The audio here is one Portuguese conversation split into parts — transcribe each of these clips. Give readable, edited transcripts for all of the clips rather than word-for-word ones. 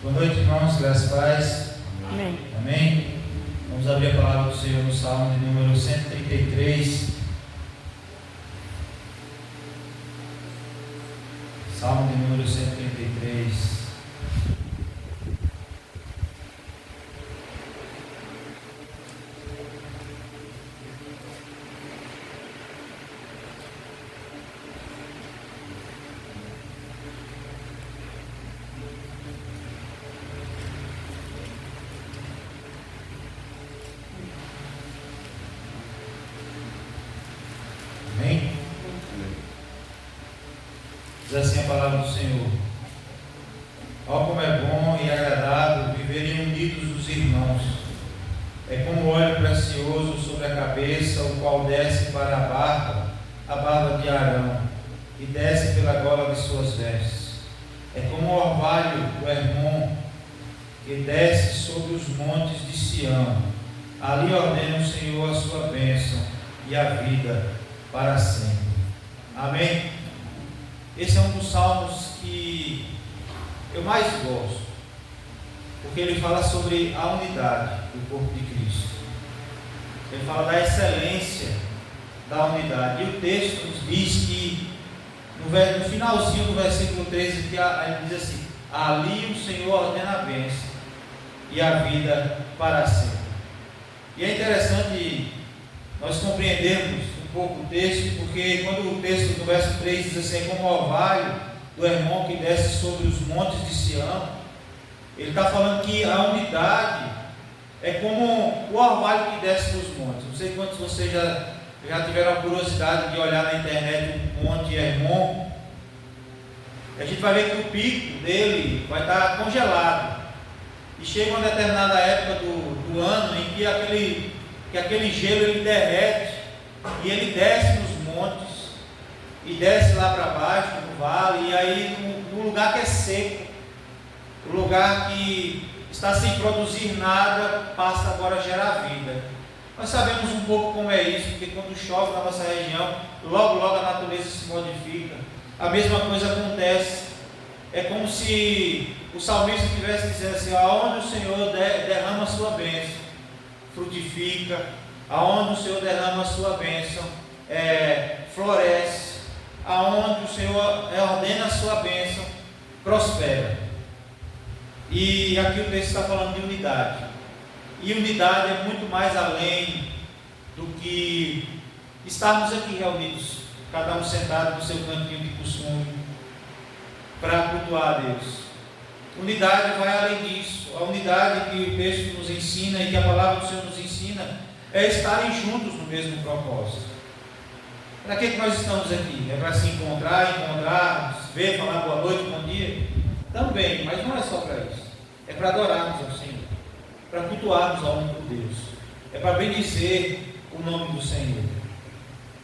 Boa noite, irmãos, graças a paz. Amém. Amém. Vamos abrir a palavra do Senhor no Salmo de número 133. Salmo de número 133. Amém? Diz assim a palavra do Senhor: ó, como é bom e agradável viverem unidos os irmãos. É como óleo precioso sobre a cabeça, o qual desce para a barba de Arão, e desce pela gola de suas vestes. É como o orvalho do Hermon, que desce sobre os montes de Sião. Ali ordena o Senhor a sua bênção e a vida para sempre. Amém? Esse é um dos salmos que eu mais gosto, porque ele fala sobre a unidade do corpo de Cristo. Ele fala da excelência da unidade. E o texto nos diz que no finalzinho do versículo 13, que ele diz assim: ali o Senhor ordena a bênção e a vida para sempre. E é interessante nós compreendermos um pouco o texto, porque quando o texto do verso 3 diz assim: é como o orvalho do Hermon que desce sobre os montes de Sião, ele está falando que a unidade é como o orvalho que desce dos montes. Não sei quantos de vocês já tiveram a curiosidade de olhar na internet o monte Hermon. A gente vai ver que o pico dele vai estar congelado. E chega uma determinada época do ano em que aquele gelo ele derrete e ele desce nos montes e desce lá para baixo, no vale, e aí no lugar que é seco, o lugar que está sem produzir nada, passa agora a gerar vida. Nós sabemos um pouco como é isso, porque quando chove na nossa região, logo a natureza se modifica. A mesma coisa acontece. É como se o salmista estivesse dizendo assim: aonde o Senhor derrama a sua bênção, frutifica. Aonde o Senhor derrama a sua bênção, floresce. Aonde o Senhor ordena a sua bênção, prospera. E aqui o texto está falando de unidade. E unidade é muito mais além do que estarmos aqui reunidos, cada um sentado no seu cantinho de costume, para cultuar a Deus. Unidade vai além disso. A unidade que o texto nos ensina e que a palavra do Senhor nos ensina é estarem juntos no mesmo propósito. Para que nós estamos aqui? É para se encontrar, se ver, falar boa noite, bom dia? Também, mas não é só para isso. É para adorarmos ao Senhor, para cultuarmos ao único Deus, é para bendizer o nome do Senhor.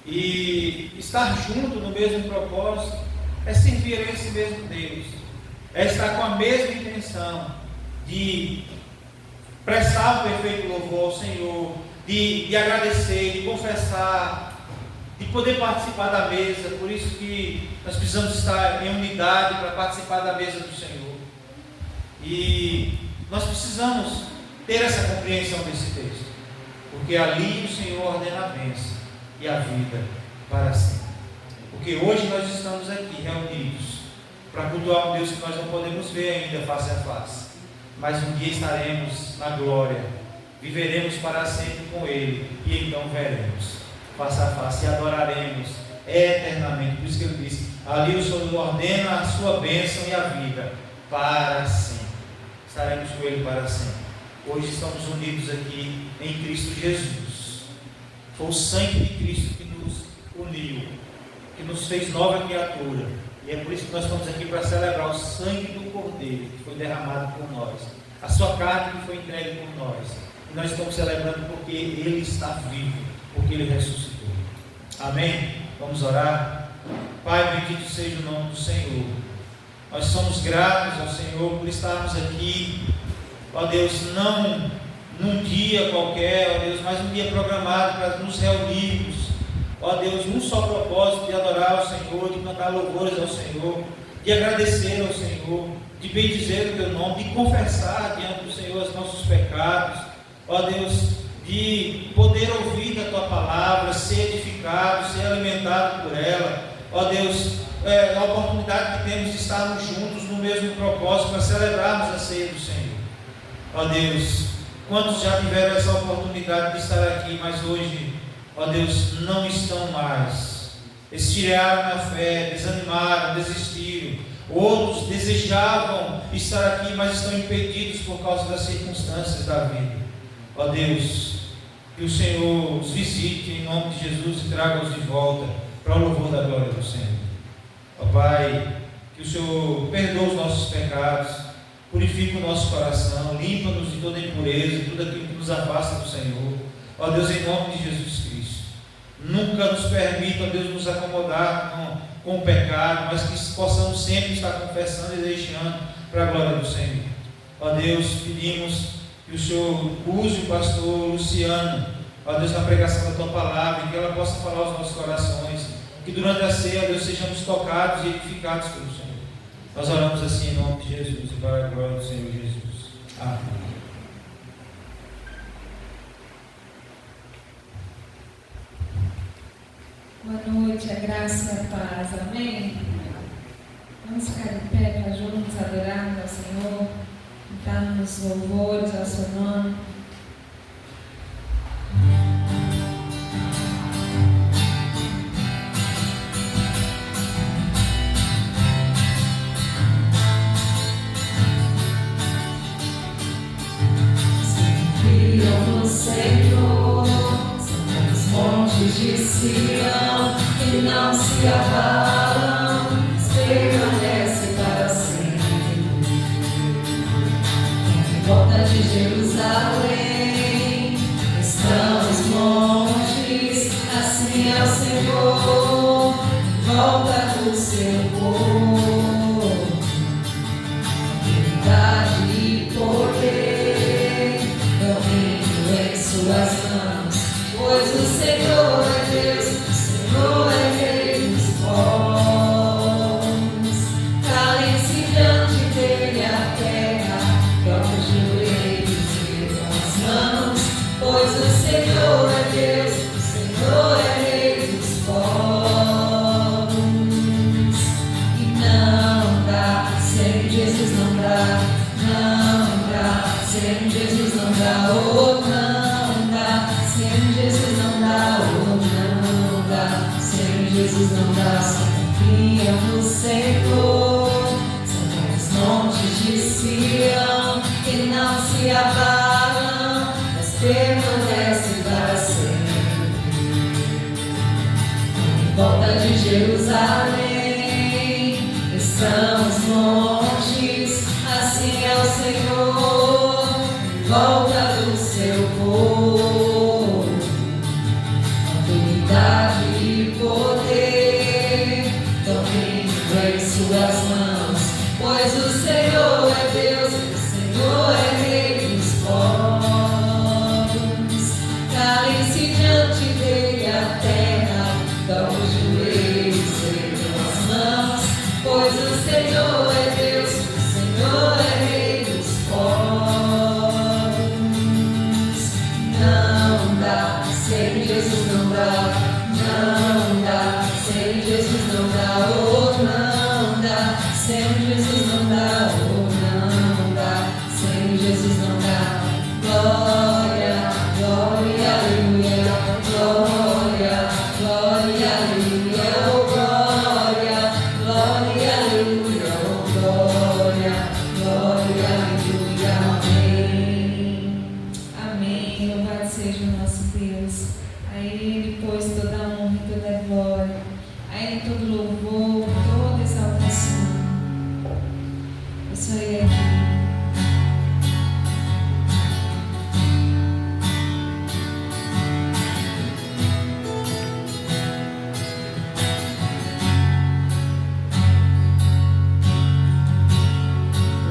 E estar junto no mesmo propósito é servir a esse mesmo Deus, é estar com a mesma intenção de prestar o perfeito louvor ao Senhor, de agradecer, de confessar, de poder participar da mesa. Por isso que nós precisamos estar em unidade para participar da mesa do Senhor. E nós precisamos ter essa compreensão desse texto, porque ali o Senhor ordena a bênção e a vida para sempre. Porque hoje nós estamos aqui reunidos para cultuar um Deus que nós não podemos ver ainda face a face, mas um dia estaremos na glória, viveremos para sempre com Ele, e então veremos face a face e adoraremos eternamente. Por isso que ele diz: ali o Senhor ordena a sua bênção e a vida para sempre. Estaremos com Ele para sempre. Hoje estamos unidos aqui em Cristo Jesus. Foi o sangue de Cristo que nos uniu, que nos fez nova criatura. E é por isso que nós estamos aqui para celebrar o sangue do Cordeiro que foi derramado por nós, a sua carne que foi entregue por nós. E nós estamos celebrando porque Ele está vivo, porque Ele ressuscitou. Amém? Vamos orar. Pai, bendito seja o nome do Senhor. Nós somos gratos ao Senhor por estarmos aqui, ó Deus, não num dia qualquer, ó Deus, mas um dia programado para nos reunirmos, ó Deus, num só propósito de adorar ao Senhor, de cantar louvores ao Senhor, de agradecer ao Senhor, de bendizer o Teu nome, de confessar diante do Senhor os nossos pecados, ó Deus, de poder ouvir da Tua palavra, ser edificado, ser alimentado por ela, ó Deus, a oportunidade que temos de estarmos juntos no mesmo propósito para celebrarmos a ceia do Senhor. Ó Deus, quantos já tiveram essa oportunidade de estar aqui, mas hoje, ó Deus, não estão mais, esfriaram na fé, desanimaram, desistiram. Outros desejavam estar aqui, mas estão impedidos por causa das circunstâncias da vida. Ó Deus, que o Senhor os visite em nome de Jesus e traga-os de volta para o louvor da glória do Senhor. Ó Pai, que o Senhor perdoe os nossos pecados, purifique o nosso coração, limpa-nos de toda impureza e tudo aquilo que nos afasta do Senhor. Ó Deus, em nome de Jesus Cristo, nunca nos permita, ó Deus, nos acomodar com o pecado, mas que possamos sempre estar confessando e deixando para a glória do Senhor. Ó Deus, pedimos que o Senhor use o pastor Luciano, ó Deus, na pregação da Tua palavra, e que ela possa falar aos nossos corações, que durante a ceia, ó Deus, sejamos tocados e edificados pelo Senhor. Nós oramos assim em nome de Jesus e para a glória do Senhor Jesus. Amém. Boa noite, a graça e a paz, amém? Vamos ficar em pé para juntos adorarmos ao Senhor, cantarmos louvores ao seu nome. Senhor, são os montes de Sião que não se abalam, permanece para sempre. Em volta de Jerusalém estão os montes, assim é o Senhor, volta do seu povo, unidade e poder, domínio em suas mãos, pois o Senhor é Deus, o Senhor é Rei dos povos. Calem-se diante dele a terra, dobre os joelhos e as mãos, pois o Senhor é Deus, o Senhor é Rei dos povos. E não dá, sem Jesus não dá, não dá, sem Jesus não dá, oh não dá, sem Jesus não dá, oh não dá, sem Jesus não dá. Só confiam no Senhor, são os montes de Sião que não se abalam, mas permanecem para sempre. Em volta de Jerusalém estão os montes, assim é o Senhor, em volta do seu povo, autoridade e poder, domínio em suas mãos, pois o Senhor é Deus, o Senhor é Rei dos povos. Calem-se diante dele a terra, dobre os joelhos, ergam as mãos, pois o Senhor é Deus, o Senhor é Rei dos povos. Não dá, sem Jesus não dá, não dá, sem Jesus não dá, oh não dá, sem Jesus não dá, oh não dá, sem Jesus não dá. Glória, glória, aleluia, glória, glória, aleluia, oh glória, glória, aleluia, oh glória, glória, aleluia, amém. Amém. Louvado seja o nosso Deus. A Ele, pois, toda a honra e toda a glória. A Ele todo louvor, toda exaltação. Eu sou Ele aqui.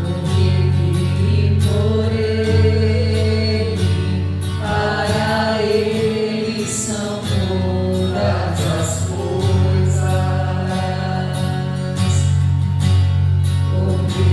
Porque vive por Ele, para Ele são todas as coisas. Porque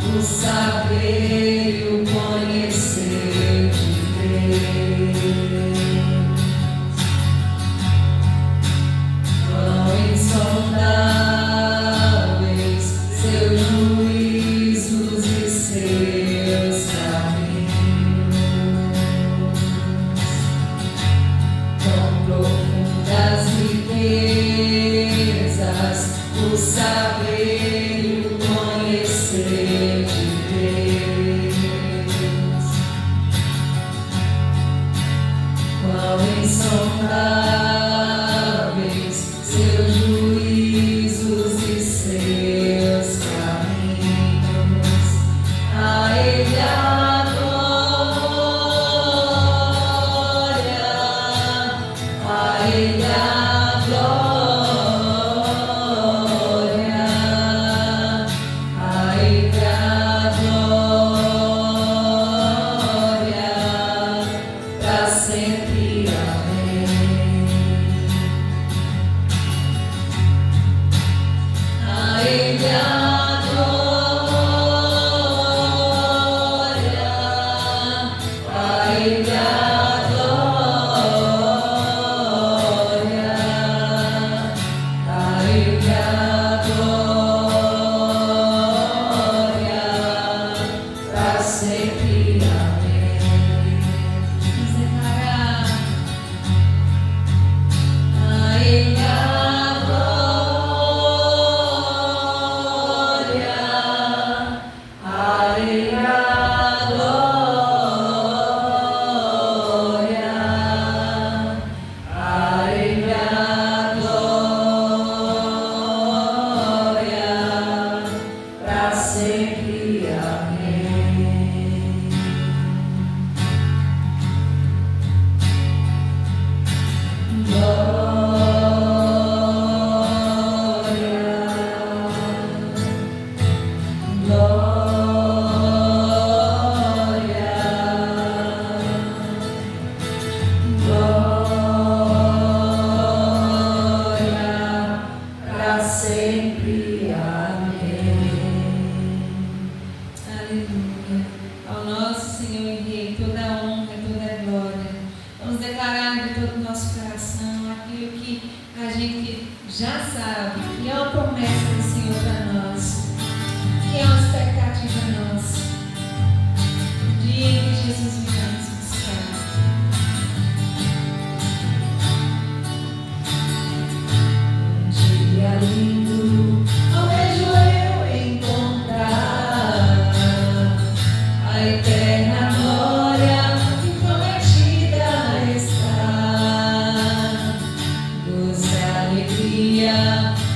o saber e o conhecer de Deus. Quão insondáveis seus juízos e seus caminhos, quão profundas riquezas o saber e o conhecer de Deus. Quão insondáveis seus juízos e seus caminhos. A Ele a glória, a Ele a glória, a Ele a glória, para sempre. Amém. A Ele a glória, a Ele a glória, a Ele a glória, para sempre. Amém. Vamos declarar. A Ele a glória, a Ele a glória, a Ele a glória, para sempre. Amém. Glória, para sempre. Amém. Aleluia. Ao nosso Senhor e Rei, toda a honra e toda a glória. Vamos declarar de todo o nosso coração aquilo que a gente já sabe, que é uma promessa do Senhor para nós, que é uma expectativa nossa. O dia em que Jesus virá nos buscar. Um dia lindo, almejo eu encontrar a eterna glória que prometida está. Gozo e alegria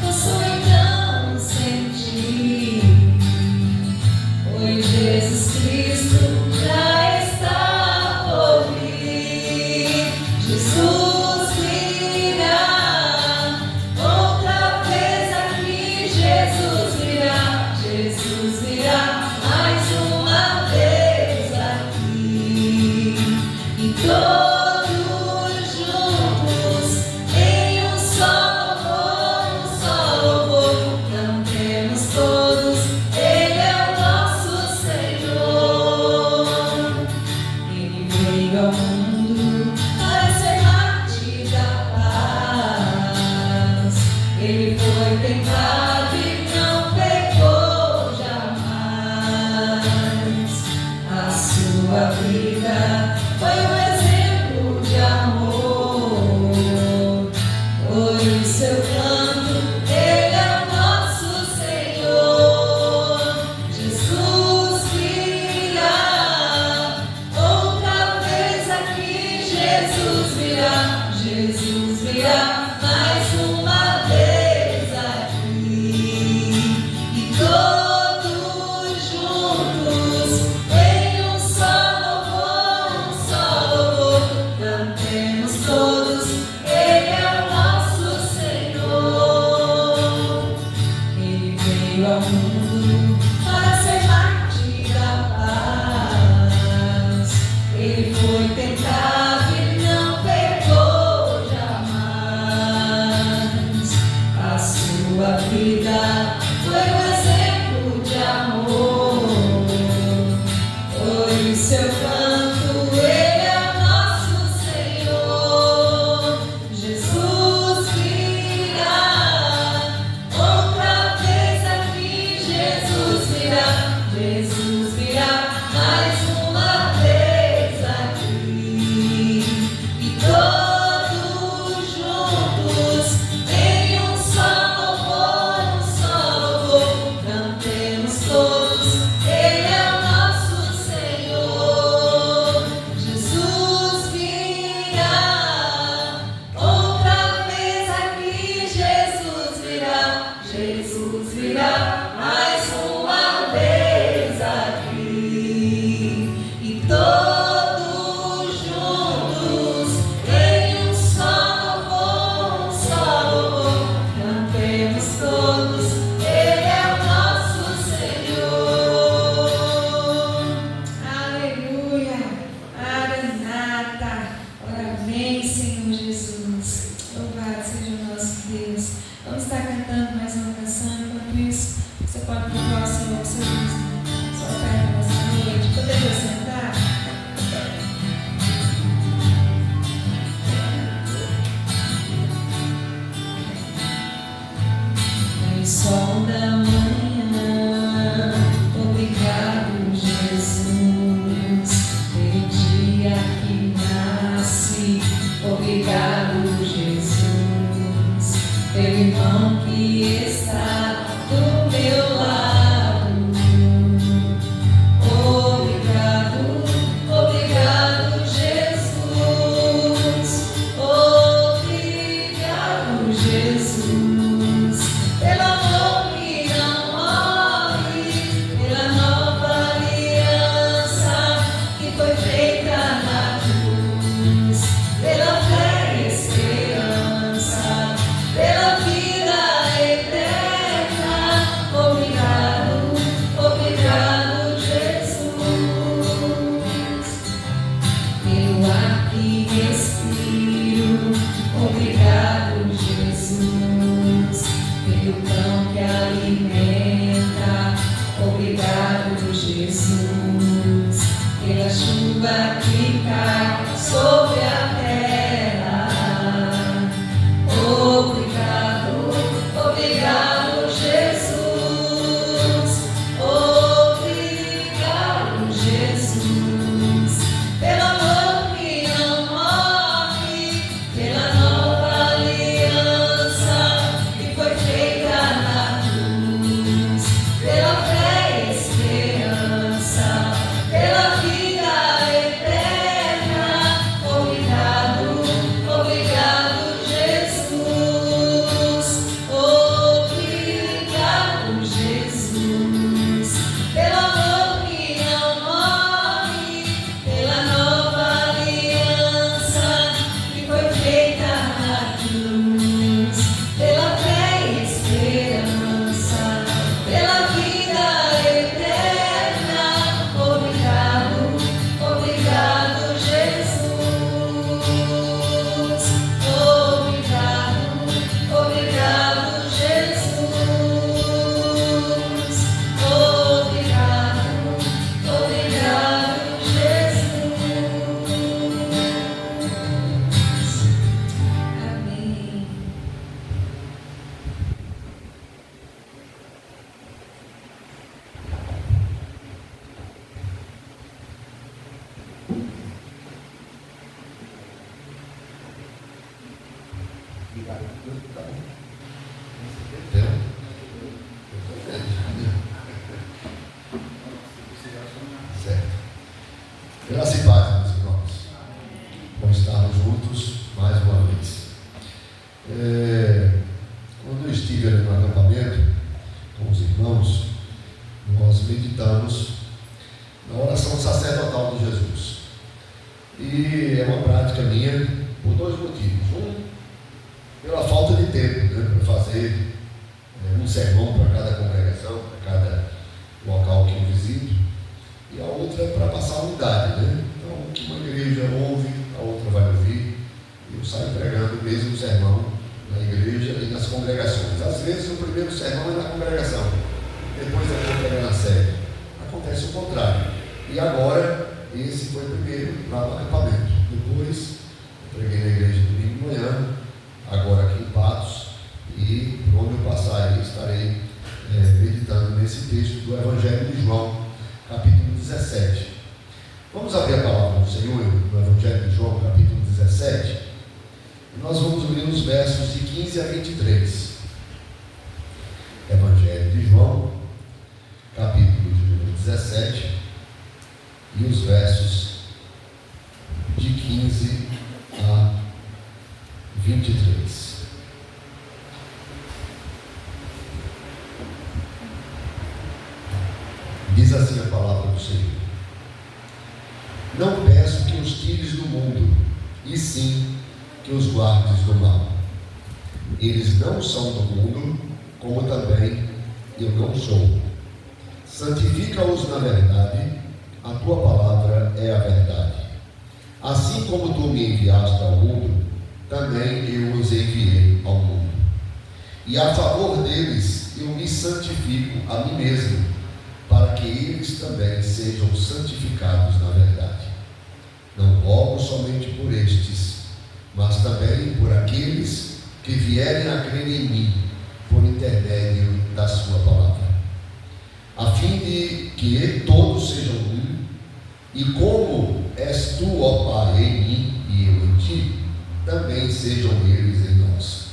posso então sentir, pois Jesus Cristo já está por vir. Jesus virá, outra vez aqui. Jesus virá mais uma vez aqui. E todos juntos em um só louvor, cantemos todos. Ele é o nosso Senhor. Ele veio ao mundo para ser mártir da paz. Ele foi tentado e não pecou jamais. A sua vida foi um exemplo de amor. Foi o seu canto, Ele é o nosso Senhor. Jesus virá, outra vez aqui. Jesus virá mais uma vez aqui. E todos juntos em um só louvor, cantemos todos. Ele é o nosso Senhor. Ele veio ao mundo para ser mártir da paz. Ele foi tentado e não pecou jamais. A sua vida foi um exemplo de amor. Jesus virá mais uma vez aqui e todos juntos em um só louvor cantemos todos. Ele é o nosso Senhor. Aleluia. Maranata. Ora vem, Senhor Jesus. Louvado seja o nosso Deus. Vamos estar cantando mais uma canção. Enquanto isso, você pode procurar o Senhor com sua oferta nessa noite. Poderia sentar? No sol da manhã, obrigado, Jesus, pelo dia que nasce. Obrigado, Jesus, pelo irmão que está do meu lado. Obrigado, obrigado, Jesus. Obrigado, Jesus, pelo amor que não morre, pela nova aliança que foi feita na cruz, pela fé e esperança, pela vida eterna. Obrigado, obrigado, Jesus, pelo ar que respiro. Obrigado, Jesus, pelo pão que alimenta. Obrigado, Jesus, pela chuva que cai sobre a terra. Obrigado, obrigado, Jesus. Obrigado, Jesus, pelo amor que não morre, pela nova aliança que foi feita na cruz, pela fé e esperança, pela vida eterna. Obrigado, obrigado, Jesus. Obrigado, Jesus, pelo amor que não morre, pela nova aliança que foi feita na cruz, pela fé e esperança, pela vida eterna. Obrigado, obrigado, Jesus. Obrigado, obrigado, Jesus. Obrigado, obrigado, Jesus. Amém. Certo. Graça e paz, meus irmãos. Bom estarmos juntos mais uma vez. Quando eu estive ali no acampamento com os irmãos, nós meditamos na oração sacerdotal de Jesus. E é uma prática minha por dois motivos. Um, pela falta de tempo, né, para fazer um sermão para cada congregação, para cada local que eu visito. E a outra é para passar unidade, né? Então, o que uma igreja ouve, a outra vai ouvir. E eu saio pregando o mesmo sermão na igreja e nas congregações. Às vezes, o primeiro sermão é na congregação, depois eu vou pregar na sede. Acontece o contrário. E agora, esse foi o primeiro lá no acampamento. Depois, eu preguei na igreja domingo de manhã, agora aqui em Patos. E, por onde eu passar aí, estarei meditando nesse texto do Evangelho de João, capítulo 17. Vamos abrir a palavra do Senhor no Evangelho de João, capítulo 17. E nós vamos ler os versos de 15 a 23. Evangelho de João, capítulo de número 17, e os versos de 15 a 23. assim a palavra do Senhor: não peço que os tires do mundo, e sim que os guardes do mal. Eles não são do mundo, como também eu não sou. Santifica-os na verdade, a tua palavra é a verdade. Assim como tu me enviaste ao mundo, também eu os enviei ao mundo. E a favor deles eu me santifico a mim mesmo, para que eles também sejam santificados na verdade. Não rogo somente por estes, mas também por aqueles que vierem a crer em mim, por intermédio da sua palavra, a fim de que todos sejam um, e como és tu, ó Pai, em mim e eu em ti, também sejam eles em nós,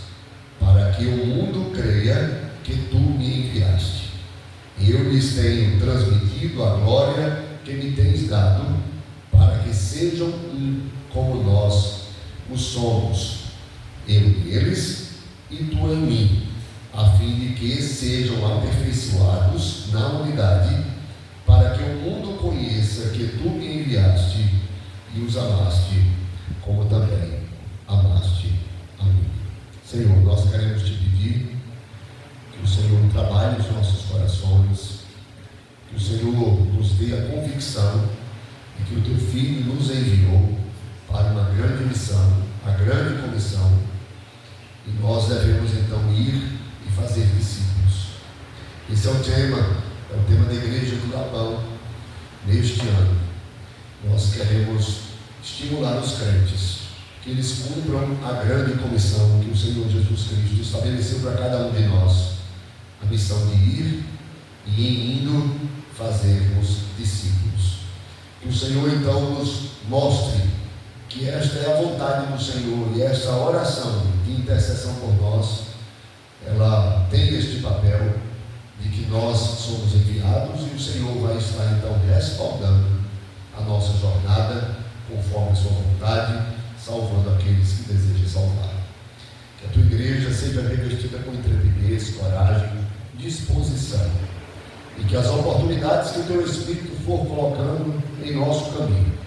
para que o mundo creia que tu me enviaste. Eu lhes tenho transmitido a glória que me tens dado, para que sejam um como nós o somos, eu neles e tu em mim, a fim de que sejam aperfeiçoados na unidade, para que o mundo conheça que tu me enviaste e os amaste, como também amaste a mim. Senhor, nós queremos te pedir que o Senhor trabalhe os nossos corações, que o Senhor nos dê a convicção de que o teu Filho nos enviou para uma grande missão, a grande comissão, e nós devemos então ir e fazer discípulos. Esse é o tema da Igreja do Lapão. Neste ano nós queremos estimular os crentes que eles cumpram a grande comissão que o Senhor Jesus Cristo estabeleceu para cada um de nós, a missão de ir e, em indo, fazermos discípulos. Que o Senhor então nos mostre que esta é a vontade do Senhor, e esta oração de intercessão por nós, ela tem este papel de que nós somos enviados, e o Senhor vai estar então respaldando a nossa jornada conforme a sua vontade, salvando aqueles que desejam salvar. Que a tua igreja seja revestida com intrepidez, coragem, disposição, e que as oportunidades que o teu Espírito for colocando em nosso caminho,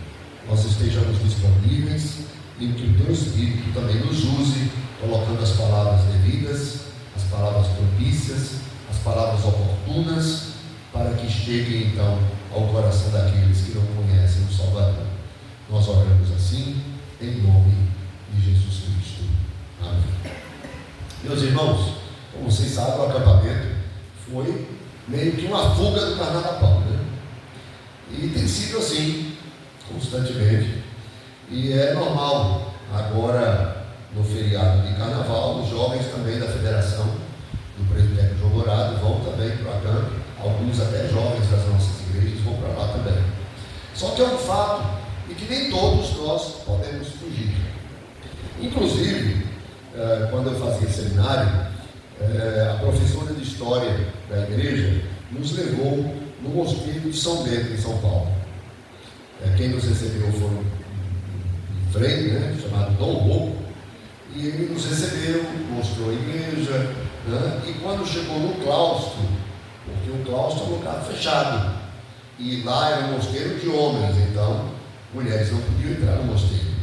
nós estejamos disponíveis, e que o teu Espírito também nos use, colocando as palavras devidas, as palavras propícias, as palavras oportunas, para que cheguem então ao coração daqueles que não conhecem o Salvador. Nós oramos assim, em nome de Jesus Cristo. Amém. Meus irmãos, como vocês sabem, o acampamento foi meio que uma fuga do carnaval, né? E tem sido assim constantemente, e é normal. Agora, no feriado de carnaval, os jovens também da Federação do Presbitério João Dourado vão também para o acampo, alguns até jovens das nossas igrejas vão para lá também. Só que é um fato de que nem todos nós podemos fugir. Inclusive, quando eu fazia seminário, a professora de História da igreja nos levou no mosteiro de São Bento, em São Paulo. Quem nos recebeu foi um frei, né, chamado Dom Rocco, e ele nos recebeu, mostrou a igreja, né, e quando chegou no claustro, porque o claustro é um lugar fechado, e lá era um mosteiro de homens, então mulheres não podiam entrar no mosteiro.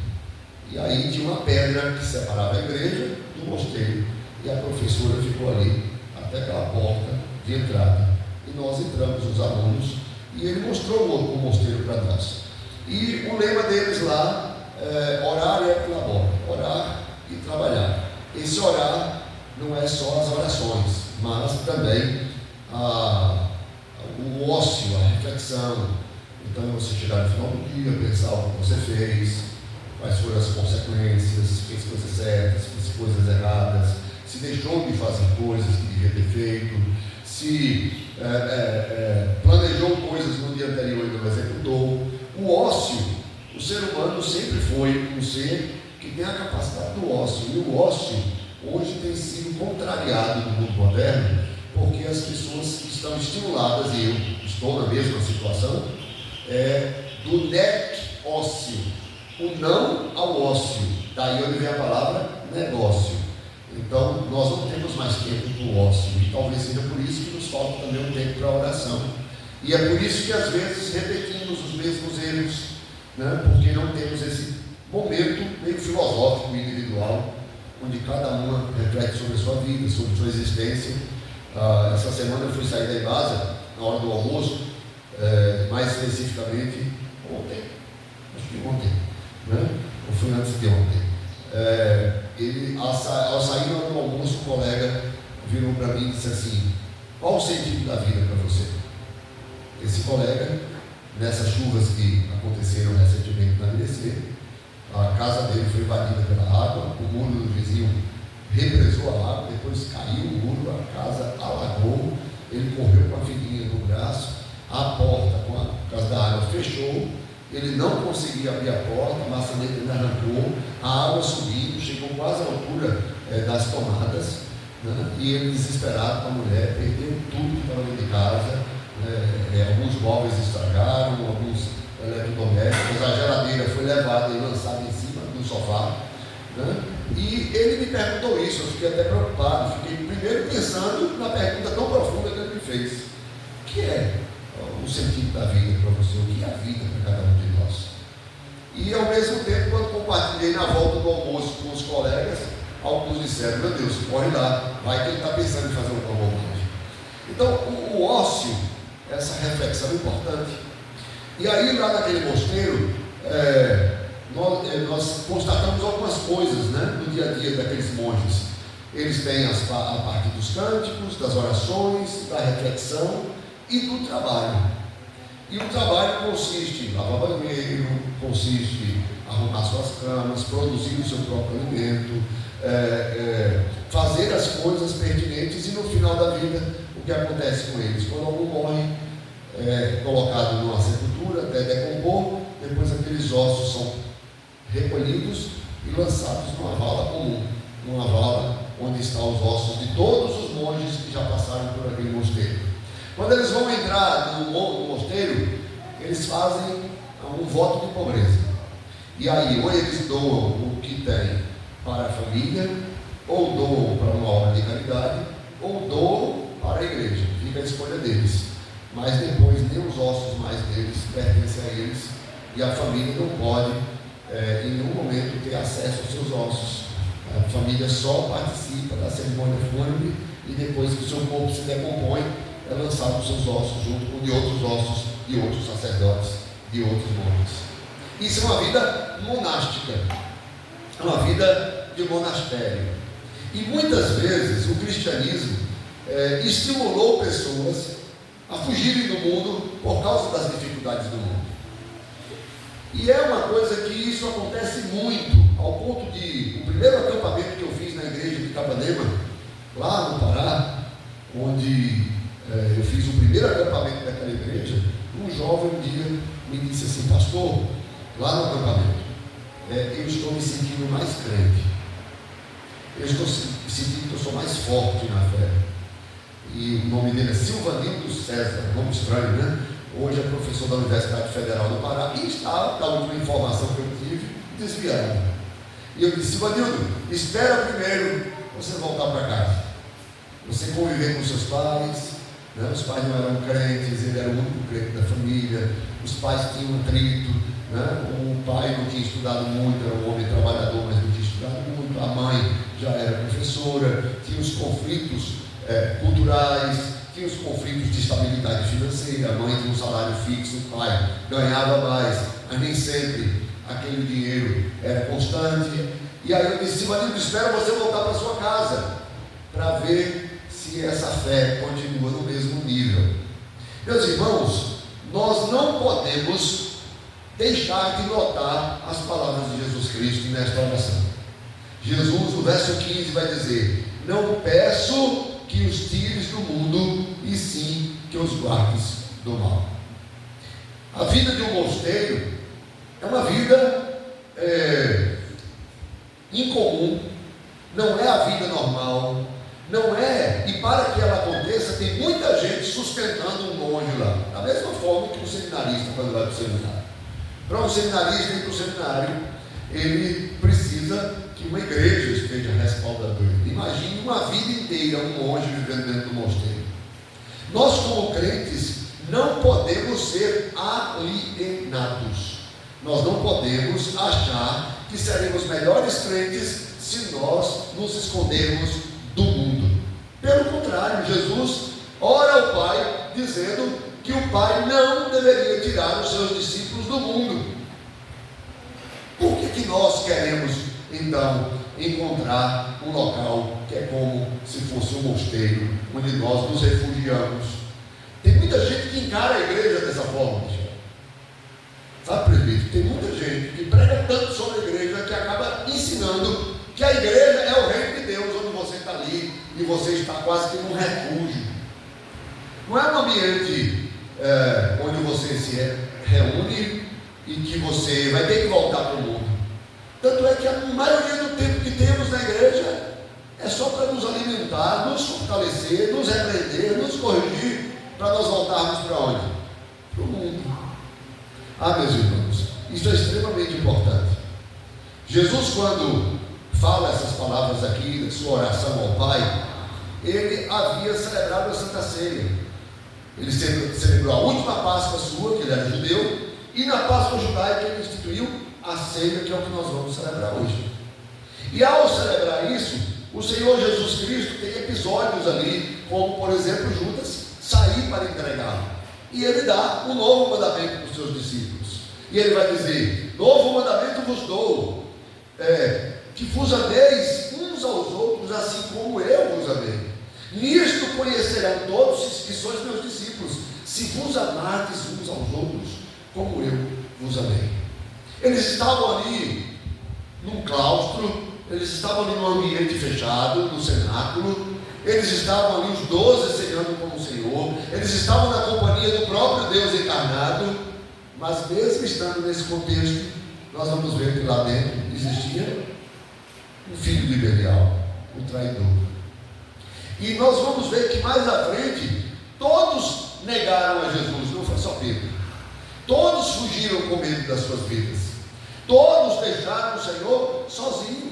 E aí tinha uma pedra que separava a igreja do mosteiro, e a professora ficou ali, até aquela porta de entrada, e nós entramos, os alunos, e ele mostrou o mosteiro para nós. E o lema deles lá é orar e labor, orar e trabalhar. Esse orar não é só as orações, mas também o ócio, a reflexão. Então você chegar no final do dia, pensar o que você fez, quais foram as consequências, fez coisas certas, fez coisas erradas, se deixou de fazer coisas que devia ter feito, se planejou coisas no dia anterior e não executou. O ócio, o ser humano sempre foi um ser que tem a capacidade do ócio, e o ócio hoje tem sido contrariado no mundo moderno, porque as pessoas estão estimuladas, e eu estou na mesma situação, do ócio, o não ao ócio. Daí onde vem a palavra negócio. Então nós não temos mais tempo para o ócio, e talvez seja por isso que nos falta também um tempo para a oração. E é por isso que às vezes repetimos os mesmos erros, né? Porque não temos esse momento meio filosófico e individual, onde cada uma reflete sobre a sua vida, sobre a sua existência. Essa semana eu fui sair da Embasa, na hora do almoço, mais especificamente ontem, acho que ontem, né? Ou foi antes de ontem. Ao sair na hora do almoço, um colega virou para mim e disse assim: qual o sentido da vida para você? Esse colega, nessas chuvas que aconteceram recentemente na ABC, a casa dele foi invadida pela água, o muro do vizinho represou a água, depois caiu o muro, a casa alagou, ele correu com a filhinha no braço, a porta, por causa da água, fechou, ele não conseguia abrir a porta, a maçaneta ele arrancou, a água subindo, chegou quase à altura das tomadas, né? E ele desesperado com a mulher, perdeu tudo que estava dentro de casa, alguns móveis estragaram, alguns eletrodomésticos, a geladeira foi levada e lançada em cima do sofá, né? E ele me perguntou isso, eu fiquei até preocupado, fiquei primeiro pensando na pergunta tão profunda que ele me fez: o que é o sentido da vida para você? O que é a vida para cada um de nós? E ao mesmo tempo, quando compartilhei na volta do almoço com os colegas, alguns disseram: meu Deus, corre lá, vai que ele está pensando em fazer uma bobagem. Então o ócio, essa reflexão é importante. E aí lá naquele mosteiro, nós constatamos algumas coisas, né, no dia a dia daqueles monges. Eles têm a parte dos cânticos, das orações, da reflexão e do trabalho. E o trabalho consiste em lavar banheiro, consiste em arrumar suas camas, produzir o seu próprio alimento, fazer as coisas pertinentes. E no final da vida, o que acontece com eles? Quando algum morre, colocado numa sepultura até decompor, depois aqueles ossos são recolhidos e lançados numa vala comum, numa vala onde estão os ossos de todos os monges que já passaram por aquele mosteiro. Quando eles vão entrar no mosteiro, eles fazem um voto de pobreza. E aí, ou eles doam o que têm para a família, ou doam para uma obra de caridade, ou doam para a igreja. Fica a escolha deles. Mas depois nem os ossos mais deles pertencem a eles, e a família não pode em nenhum momento ter acesso aos seus ossos. A família só participa da cerimônia fúnebre, e depois que o seu corpo se decompõe, é lançado os seus ossos junto com de outros ossos de outros sacerdotes, de outros monges. Isso é uma vida monástica, é uma vida de monastério. E muitas vezes o cristianismo estimulou pessoas a fugirem do mundo por causa das dificuldades do mundo. E é uma coisa que isso acontece muito, ao ponto de o primeiro acampamento que eu fiz na igreja de Capanema, lá no Pará, onde eu fiz o primeiro acampamento daquela igreja, um jovem um dia me disse assim: pastor, lá no acampamento, eu estou me sentindo mais crente, eu estou sentindo que eu sou mais forte na fé. E o nome dele é Silvanildo César, nome estranho, né? Hoje é professor da Universidade Federal do Pará e está, da última informação que eu tive, desviado. E eu disse: Silvanildo, espera primeiro você voltar para casa, você conviver com seus pais, né? Os pais não eram crentes, ele era o único crente da família, os pais tinham um atrito, né? O pai não tinha estudado muito, era um homem trabalhador, mas não tinha estudado muito, a mãe já era professora, tinha os conflitos culturais, tinha os conflitos de estabilidade financeira. A mãe tinha um salário fixo, o pai ganhava mais, mas nem sempre aquele dinheiro era constante. E aí eu disse: marido, espera você voltar para sua casa para ver se essa fé continua no mesmo nível. Meus irmãos, nós não podemos deixar de notar as palavras de Jesus Cristo nesta oração. Jesus, no verso 15, vai dizer: não peço que os tires do mundo, e sim que os guardes do mal. A vida de um mosteiro é uma vida incomum, não é a vida normal, não é, e para que ela aconteça, tem muita gente sustentando um monge lá, da mesma forma que um seminarista quando vai para o seminário. Para um seminarista ir para o seminário, ele precisa que uma igreja esteja respaldando ele. Imagine uma vida inteira um monge vivendo dentro do mosteiro. Nós, como crentes, não podemos Nós não podemos achar que seremos melhores crentes se nós nos escondermos do mundo. Pelo contrário, Jesus ora ao Pai dizendo que o Pai não deveria tirar os seus discípulos do mundo. Por que nós queremos então encontrar um local que é como se fosse um mosteiro, onde nós nos refugiamos? Tem muita gente que encara a igreja dessa forma, Michel. Sabe, presbítero? Tem muita gente que prega tanto sobre a igreja que acaba ensinando que a igreja é o reino de Deus, onde você está ali e você está quase que num refúgio. Não é um ambiente onde você se reúne e que você vai ter que voltar para o mundo. Tanto é que a maioria do tempo que temos na igreja é só para nos alimentar, nos fortalecer, nos repreender, nos corrigir, para nós voltarmos para onde? Para o mundo. Meus irmãos, isso é extremamente importante. Jesus, quando fala essas palavras aqui, na sua oração ao Pai, ele havia celebrado a Santa Ceia. Ele celebrou a última Páscoa sua, que ele era judeu, e na Páscoa judaica ele instituiu a ceia, que é o que nós vamos celebrar hoje. E ao celebrar isso, o Senhor Jesus Cristo tem episódios ali, como por exemplo Judas sair para entregá-lo, e ele dá um novo mandamento para os seus discípulos, e ele vai dizer: novo mandamento vos dou, que vos ameis uns aos outros, assim como eu vos amei. Nisto conhecerão todos que sois meus discípulos, se vos amardes uns aos outros, como eu vos amei. Eles estavam ali num claustro, eles estavam ali num ambiente fechado, no cenáculo, eles estavam ali os 12 ceando com o Senhor, eles estavam na companhia do próprio Deus encarnado, mas mesmo estando nesse contexto, nós vamos ver que lá dentro existia um filho de Belial, um traidor. E nós vamos ver que mais à frente, todos negaram a Jesus, não foi só Pedro. Todos fugiram com medo das suas vidas. Todos deixaram o Senhor sozinho.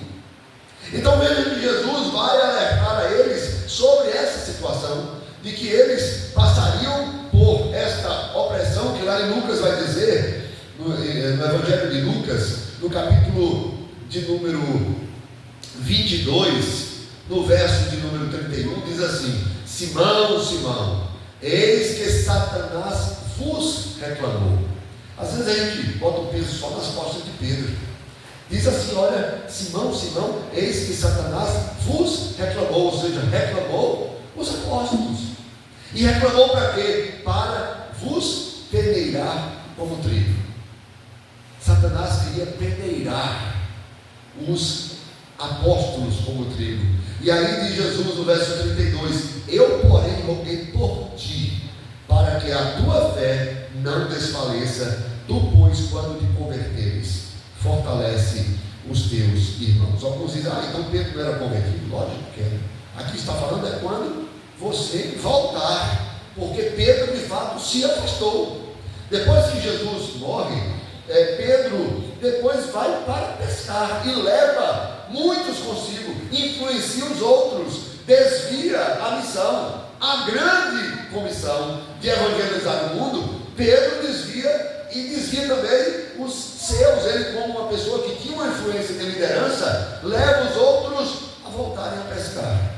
Então veja que Jesus vai alertar a eles sobre essa situação, de que eles passariam por esta opressão, que lá em Lucas vai dizer, no Evangelho de Lucas, no capítulo de número 22, no verso de número 31, diz assim: Simão, Simão, eis que Satanás vos reclamou. Às vezes a gente bota o peso só nas costas de Pedro. Diz assim: olha, Simão, Simão, eis que Satanás vos reclamou, ou seja, reclamou os apóstolos. E reclamou para quê? Para vos peneirar como trigo. Satanás queria peneirar os apóstolos como trigo. E aí diz Jesus no verso 32: eu, porém, roguei por ti, para que a tua fé não desfaleça, tu, pois, quando te converteres, fortalece os teus irmãos. Alguns dizem: então Pedro não era convertido. Lógico que era. Aqui está falando é quando você voltar, porque Pedro de fato se afastou. Depois que Jesus morre, Pedro depois vai para pescar e leva muitos consigo, influencia os outros, desvia a missão, a grande comissão de evangelizar o mundo. Pedro desvia, e desvia também os seus. Ele, como uma pessoa que tinha uma influência de liderança, leva os outros a voltarem a pescar.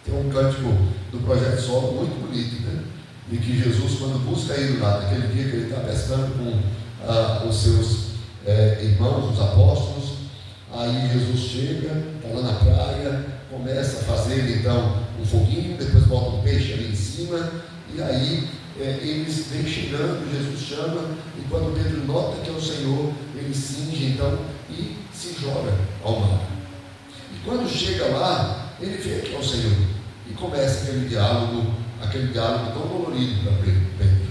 Tem um cântico do Projeto Solo muito bonito, né? De que Jesus, quando busca ir lá, naquele dia que ele está pescando com os seus irmãos, os apóstolos, aí Jesus chega, está lá na praia, começa a fazer então um foguinho, depois bota um peixe ali em cima, e aí eles vêm chegando, Jesus chama, e quando Pedro nota que é o Senhor, ele cinge então e se joga ao mar. E quando chega lá, ele vê que é o Senhor, e começa aquele diálogo tão dolorido para Pedro,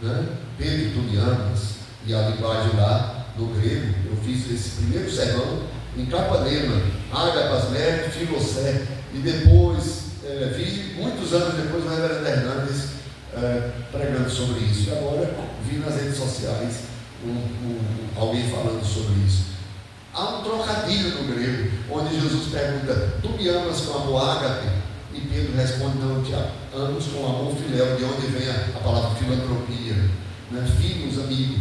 né? Pedro, tu me amas. E a linguagem lá no grego, eu fiz esse primeiro sermão em Capanema, Ágapas, Ler, Filocé, e depois vi, muitos anos depois, o reverendo Hernandes pregando sobre isso. E agora vi nas redes sociais alguém falando sobre isso. Há um trocadilho no grego, onde Jesus pergunta: tu me amas com amor ágape? E Pedro responde: não, eu te amo com amor filéu, de onde vem a palavra filantropia, né? Filhos, amigos.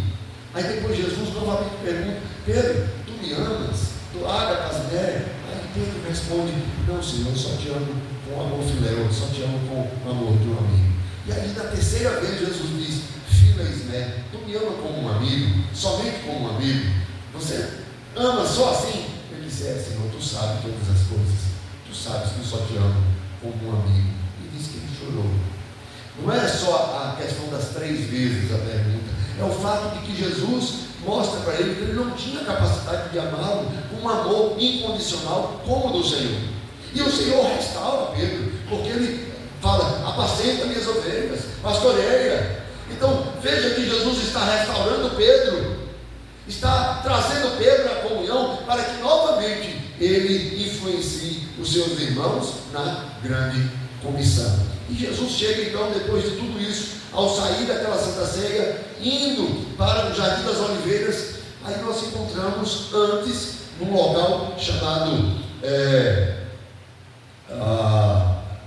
Aí depois Jesus novamente pergunta: Pedro, tu me amas? Tu Ágata, Asné? Aí Pedro responde: não, Senhor, eu só te amo com amor filéu, eu só te amo com o amor de um amigo. E aí na terceira vez Jesus diz: Fileisné, tu me ama como um amigo, somente como um amigo? Você ama só assim? Ele disse: Senhor, tu sabes todas as coisas, tu sabes que eu só te amo como um amigo. E disse que ele chorou. Não é só a questão das 3 vezes a pergunta, é o fato de que Jesus mostra para ele que ele não tinha capacidade de amá-lo com um amor incondicional como o do Senhor. E o Senhor restaura Pedro, porque ele fala: apacenta minhas ovelhas, pastoreia. Então veja que Jesus está restaurando Pedro, está trazendo Pedro à comunhão, para que novamente ele influencie os seus irmãos na grande comissão. E Jesus chega então, depois de tudo isso, ao sair daquela Santa Ceia, indo para o Jardim das Oliveiras. Aí nós encontramos antes, num local chamado,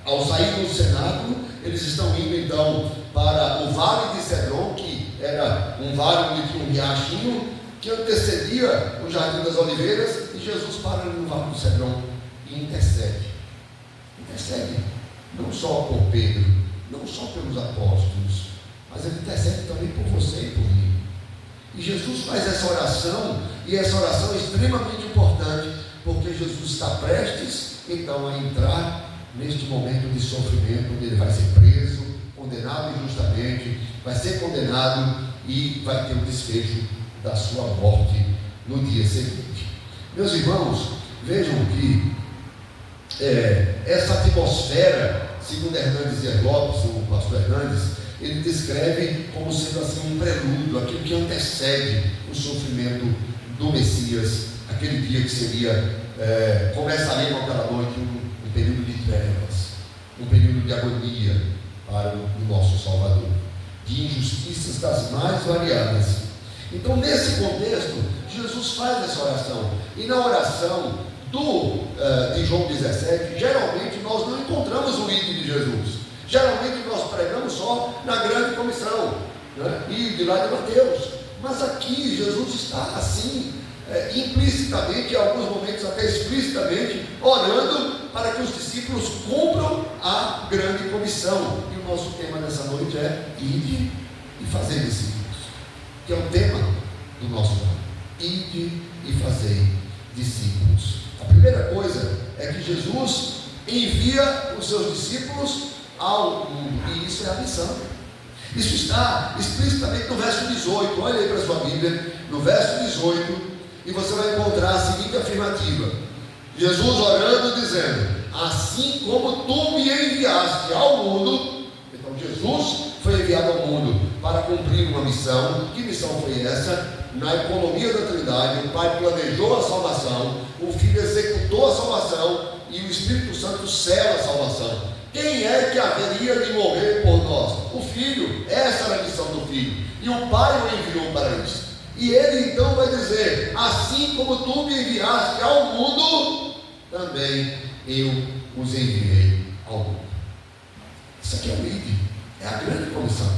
ao sair do cenáculo, eles estão indo então para o Vale de Cedron, que era um vale onde tinha um riachinho, que antecedia o Jardim das Oliveiras, e Jesus para no Vale do Cedron e intercede. Intercede não só por Pedro, não só pelos apóstolos, mas ele intercede também por você e por mim. E Jesus faz essa oração, e essa oração é extremamente importante, porque Jesus está prestes então a entrar neste momento de sofrimento, onde ele vai ser preso, condenado injustamente, vai ser condenado e vai ter o desfecho da sua morte no dia seguinte. Meus irmãos, vejam que essa atmosfera, segundo Hernandes Dias Lopes, o pastor Hernandes, ele descreve como sendo assim um prelúdio, aquilo que antecede o sofrimento do Messias, aquele dia que seria, começaria com aquela noite um período de trevas, um período de agonia para o nosso Salvador, de injustiças das mais variadas. Então, nesse contexto, Jesus faz essa oração, e na oração de João 17, geralmente nós não encontramos o ide de Jesus. Geralmente nós pregamos só na grande comissão, né? E de lá de Mateus. Mas aqui Jesus está assim, implicitamente, em alguns momentos até explicitamente, orando para que os discípulos cumpram a grande comissão. E o nosso tema nessa noite é: ide e fazer discípulos, que é o tema do nosso ano. Ide e fazei discípulos. A primeira coisa é que Jesus envia os seus discípulos ao mundo, e isso é a missão. Isso está explicitamente no verso 18. Olha aí para a sua Bíblia, no verso 18, e você vai encontrar a seguinte afirmativa: Jesus orando, dizendo: assim como tu me enviaste ao mundo. Então Jesus foi enviado ao mundo para cumprir uma missão. Que missão foi essa? Na economia da Trindade, o Pai planejou a salvação, o Filho executou a salvação e o Espírito Santo sela a salvação. Quem é que haveria de morrer por nós? O Filho. Essa era a missão do Filho, e o Pai o enviou para isso. E ele então vai dizer: assim como tu me enviaste ao mundo, também eu os enviei ao mundo. Isso aqui é o ide, é a grande comissão.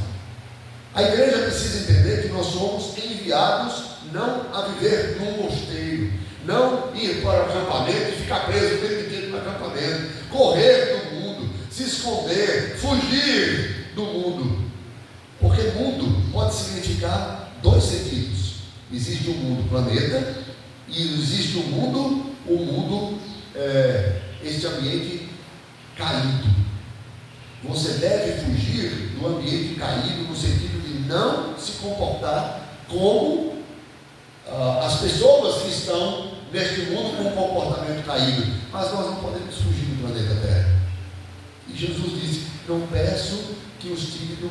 A igreja precisa entender que nós somos enviados não a viver num mosteiro, não ir para o acampamento e ficar preso o tempo inteiro no acampamento, correr do mundo, se esconder, fugir do mundo. Porque mundo pode significar 2 sentidos. Existe o mundo planeta e existe o mundo, este ambiente caído. Você deve fugir do ambiente caído no sentido de não se comportar como as pessoas que estão neste mundo com um comportamento caído. Mas nós não podemos fugir do planeta Terra. E Jesus disse: não peço que os tires do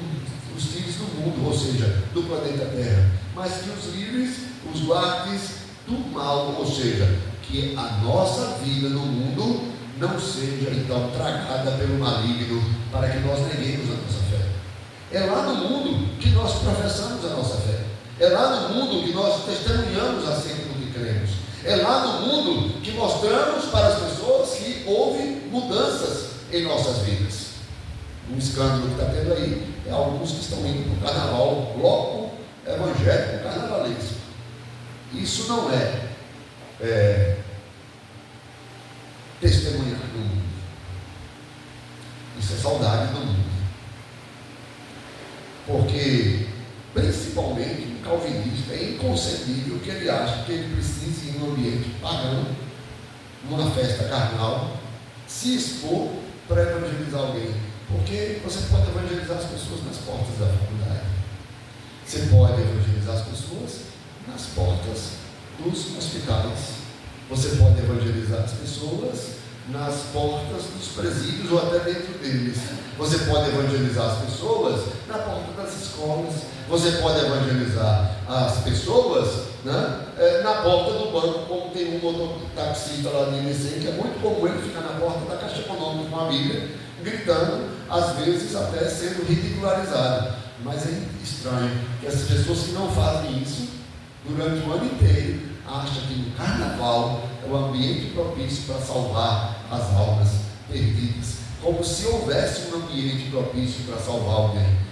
mundo, ou seja, do planeta Terra, mas que os livres, os guardes do mal, ou seja, que a nossa vida no mundo não seja então tragada pelo maligno, para que nós neguemos a nossa fé. É lá no mundo que nós professamos a nossa fé. É lá no mundo que nós testemunhamos acerca do que cremos. É lá no mundo que mostramos para as pessoas que houve mudanças em nossas vidas. Um escândalo que está tendo aí é alguns que estão indo para o carnaval logo evangélico carnavalesco. Isso não é testemunhar do mundo. Isso é saudade do mundo. Porque, principalmente, um calvinista, é inconcebível que ele ache que ele precise ir em um ambiente pagão, numa festa carnal, se expor para evangelizar alguém. Porque você pode evangelizar as pessoas nas portas da faculdade. Você pode evangelizar as pessoas nas portas dos hospitais. Você pode evangelizar as pessoas nas portas dos presídios ou até dentro deles. Você pode evangelizar as pessoas na porta das escolas. Você pode evangelizar as pessoas, né, na porta do banco, como tem um mototaxista lá de INC, que é muito comum ele ficar na porta da Caixa Econômica com a Bíblia, gritando, às vezes até sendo ridicularizado. Mas é estranho que essas pessoas que não fazem isso durante o ano inteiro acham que no carnaval é o ambiente propício para salvar as almas perdidas, como se houvesse um ambiente propício para salvar alguém.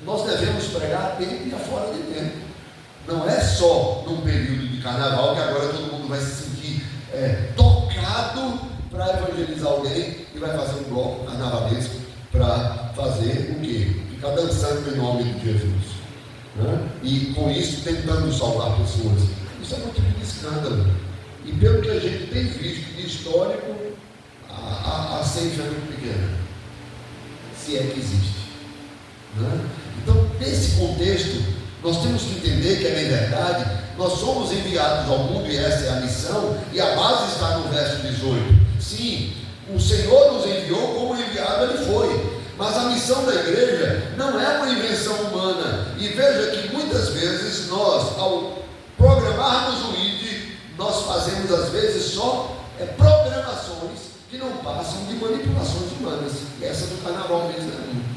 Nós devemos pregar a tempo e a fora de tempo. Não é só num período de carnaval que agora todo mundo vai se sentir tocado para evangelizar alguém e vai fazer um bloco carnavalesco para fazer o quê? Ficar dançando em nome de Jesus, né? E com isso tentando salvar pessoas. Isso é motivo de escândalo. E pelo que a gente tem visto de histórico, a ceifa é muito pequena, se é que existe, né? Então, nesse contexto, nós temos que entender que, na verdade, nós somos enviados ao mundo e essa é a missão, e a base está no verso 18. Sim, o Senhor nos enviou como enviado ele foi, mas a missão da igreja não é uma invenção humana. E veja que muitas vezes nós, ao programarmos o ID, nós fazemos às vezes só programações que não passam de manipulações humanas, e essa do carnaval mesmo é uma.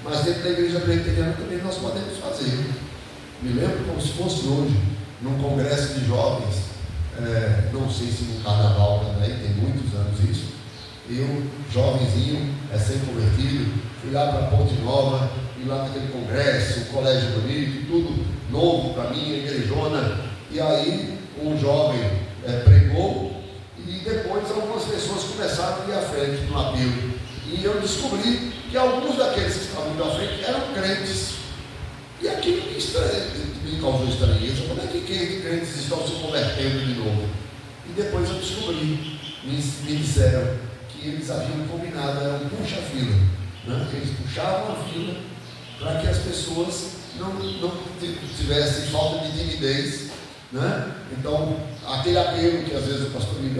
Mas dentro da igreja presbiteriana também nós podemos fazer. Me lembro como se fosse hoje, num congresso de jovens, não sei se no carnaval também, tem muitos anos isso. Eu, jovenzinho, recém-convertido, fui lá para Ponte Nova, e lá naquele congresso, um colégio bonito, tudo novo para mim, a igrejona. E aí um jovem pregou, e depois algumas pessoas começaram a ir à frente no apelo. E eu descobri que alguns daqueles que estavam indo à frente eram crentes. E aquilo me causou estranheza. Como é que crentes estão se convertendo de novo? E depois eu descobri, me disseram que eles haviam combinado, era um puxa-fila, né? Eles puxavam a fila para que as pessoas não tivessem falta de timidez, né? Então, aquele apelo que às vezes o pastor diz,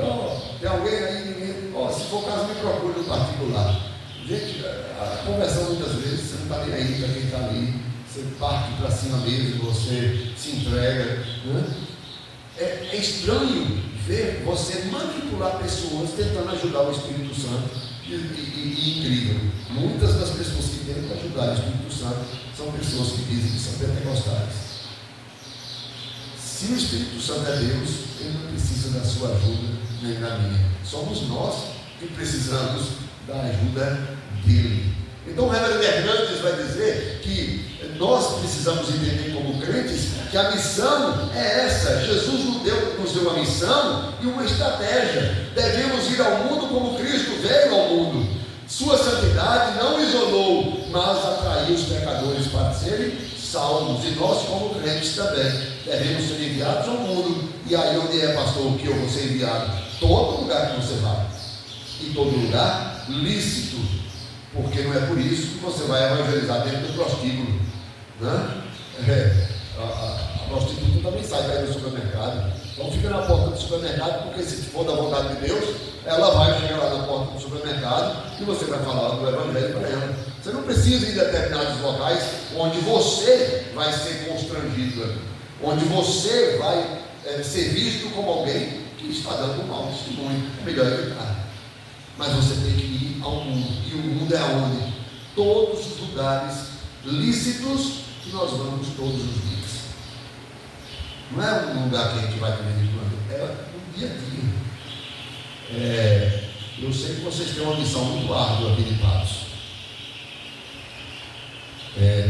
tem alguém aí, ninguém, se for o caso, me procure no particular. Gente, a conversão muitas vezes você não está nem aí para quem está ali, você parte para cima mesmo, você se entrega, né? É estranho ver você manipular pessoas tentando ajudar o Espírito Santo, e incrível, muitas das pessoas que tentam ajudar o Espírito Santo são pessoas que dizem que são pentecostais. Se o Espírito Santo é Deus, ele não precisa da sua ajuda nem da minha. Somos nós que precisamos da ajuda dele. Então o reverendo Hernandes vai dizer que nós precisamos entender como crentes que a missão é essa. Jesus nos deu uma missão e uma estratégia. Devemos ir ao mundo como Cristo veio ao mundo. Sua santidade não isolou, mas atraiu os pecadores para serem salvos. E nós como crentes também devemos ser enviados ao mundo. E aí onde é, pastor, que eu vou ser enviado? Todo lugar que você vai. E todo lugar lícito. Porque não é por isso que você vai evangelizar dentro do prostíbulo, né? A prostituta também sai daí do supermercado. Então fica na porta do supermercado, porque se for da vontade de Deus, ela vai chegar lá na porta do supermercado e você vai falar do evangelho para ela. Você não precisa ir em determinados locais onde você vai ser constrangido, onde você vai ser visto como alguém que está dando um mau testemunho. É melhor evitar. Mas você tem que ir ao mundo. E o mundo é aonde? Todos os lugares lícitos que nós vamos todos os dias. Não é um lugar que a gente vai de vez em quando, é no dia a dia. Eu sei que vocês têm uma missão muito árdua aqui de Patos.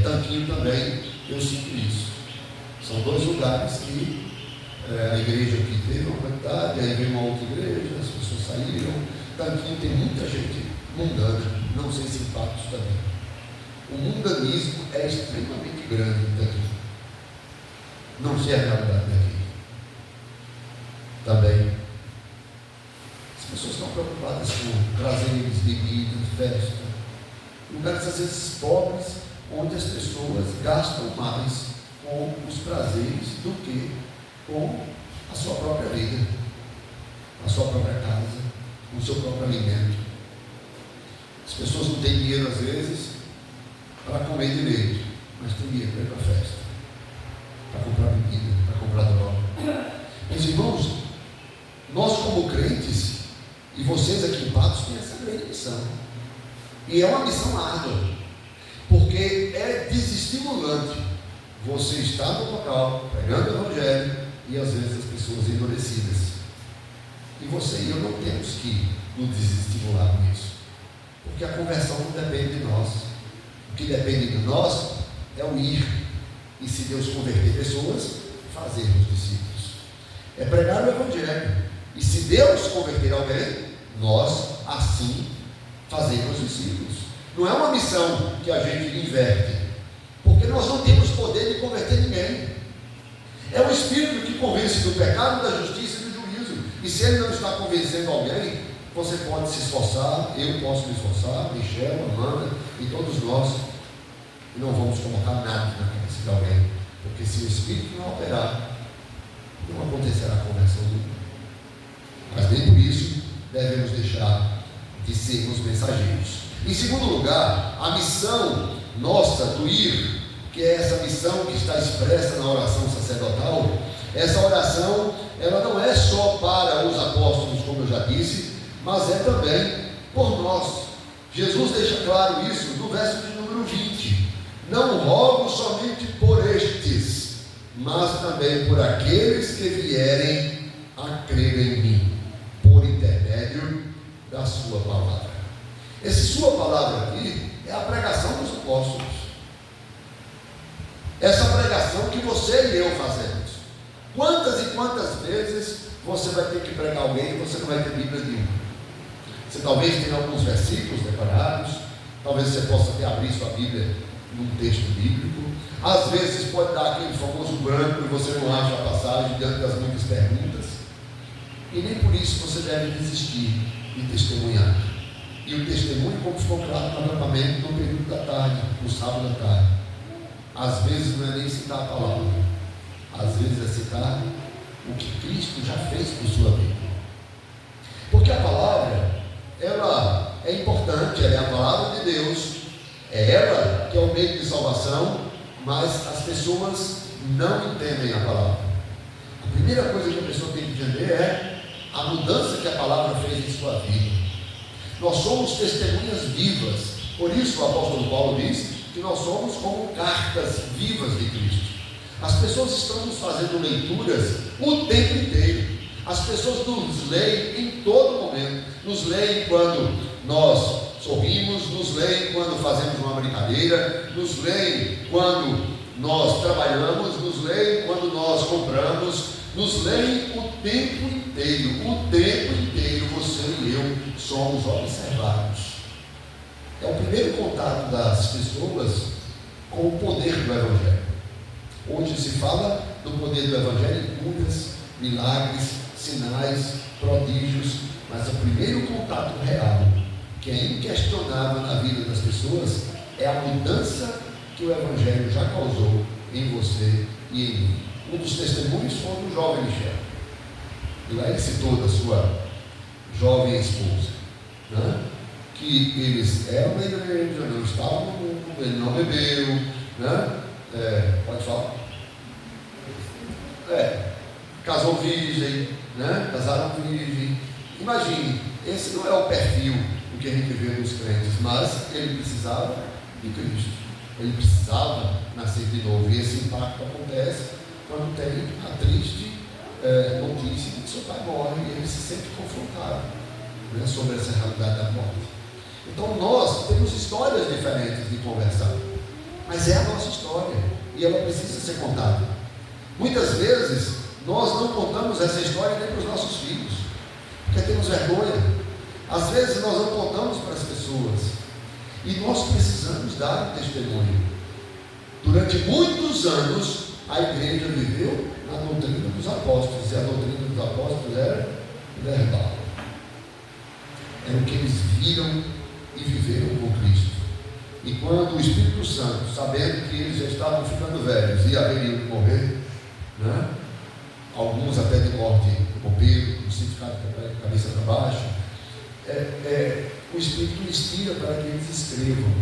Tanquinho também eu sinto isso. São dois lugares que a igreja aqui teve uma quantidade, aí veio uma outra igreja, as pessoas saíram. Tanquinho tem muita gente mundana, não sei se impactos também. O mundanismo é extremamente grande em Tanquinho. Não sei a realidade daqui. Também. As pessoas estão preocupadas com prazeres, bebidas, festa. Lugares às vezes pobres, onde as pessoas gastam mais com os prazeres do que com a sua própria vida, a sua própria casa, com o seu próprio alimento. As pessoas não têm dinheiro às vezes para comer direito, mas têm dinheiro para ir para a festa, para comprar bebida, para comprar droga. Meus irmãos, nós como crentes, e vocês aqui em Patos, têm essa grande missão. E é uma missão árdua, porque é desestimulante você estar no local, pregando o Evangelho, e às vezes as pessoas endurecidas. E você e eu não temos que nos desestimular com isso, porque a conversão não depende de nós. O que depende de nós é o ir, e se Deus converter pessoas, fazermos discípulos. É pregar o Evangelho, e se Deus converter alguém, nós assim fazemos discípulos. Não é uma missão que a gente inverte, porque nós não temos poder de converter ninguém. É o Espírito que convence do pecado, da justiça e do juízo. E se ele não está convencendo alguém, você pode se esforçar, eu posso me esforçar, Michel, Amanda e todos nós, e não vamos colocar nada na cabeça de alguém, porque se o Espírito não operar, não acontecerá a conversão do mundo. Mas nem por isso devemos deixar de sermos mensageiros. Em segundo lugar, a missão nossa do ir, que é essa missão que está expressa na oração sacerdotal. Essa oração, ela não é só para os apóstolos, como eu já disse, mas é também por nós. Jesus deixa claro isso no verso de número 20: não rogo somente por estes, mas também por aqueles que vierem a crer em mim, por intermédio da sua palavra. Essa sua palavra aqui é a pregação dos apóstolos. Essa pregação que você e eu fazemos. Quantas e quantas vezes você vai ter que pregar alguém e você não vai ter Bíblia nenhuma? Você talvez tenha alguns versículos decorados, talvez você possa até abrir sua Bíblia num texto bíblico. Às vezes pode dar aquele famoso branco e você não acha a passagem diante das muitas perguntas. E nem por isso você deve desistir de testemunhar. E o testemunho, como ficou claro no acampamento, no período da tarde, no sábado da tarde, às vezes não é nem citar a palavra, às vezes é citar o que Cristo já fez por sua vida. Porque a palavra, ela é importante, ela é a palavra de Deus, é ela que é o meio de salvação, mas as pessoas não entendem a palavra. A primeira coisa que a pessoa tem que entender é a mudança que a palavra fez em sua vida. Nós somos testemunhas vivas. Por isso o apóstolo Paulo diz que nós somos como cartas vivas de Cristo. As pessoas estão nos fazendo leituras o tempo inteiro. As pessoas nos leem em todo momento. Nos leem quando nós sorrimos, nos leem quando fazemos uma brincadeira, nos leem quando nós trabalhamos, nos leem quando nós compramos, nos leem o tempo inteiro. O tempo inteiro você e eu somos observados. É o primeiro contato das pessoas com o poder do Evangelho. Hoje se fala do poder do Evangelho em curas, milagres, sinais, prodígios, mas o primeiro contato real, que é inquestionável na vida das pessoas, é a mudança que o Evangelho já causou em você e em mim. Um dos testemunhos foi do jovem Michel. E lá ele citou da sua jovem esposa, né? Que eles eram na igreja, não estavam no mundo, ele não bebeu, né? Pode falar? Casou virgem, né? Casaram virgem. Imagine, esse não é o perfil do que a gente vê nos crentes, mas ele precisava de Cristo, ele precisava nascer de novo, e esse impacto acontece quando tem a triste notícia de que seu pai morre e ele se sente confrontado, né, sobre essa realidade da morte. Então nós temos histórias diferentes de conversar, mas é a nossa história. e ela precisa ser contada. Muitas vezes nós não contamos essa história nem para os nossos filhos, porque temos vergonha. Às vezes nós não contamos para as pessoas, e nós precisamos dar um testemunho. Durante muitos anos a igreja viveu a doutrina dos apóstolos, e a doutrina dos apóstolos era verbal. Era o que eles viram e viveram com Cristo. E quando o Espírito Santo, sabendo que eles já estavam ficando velhos e haveriam de morrer, né? Alguns até de morte com pelo, no sítio de cabeça para baixo, o Espírito lhes tira para que eles escrevam.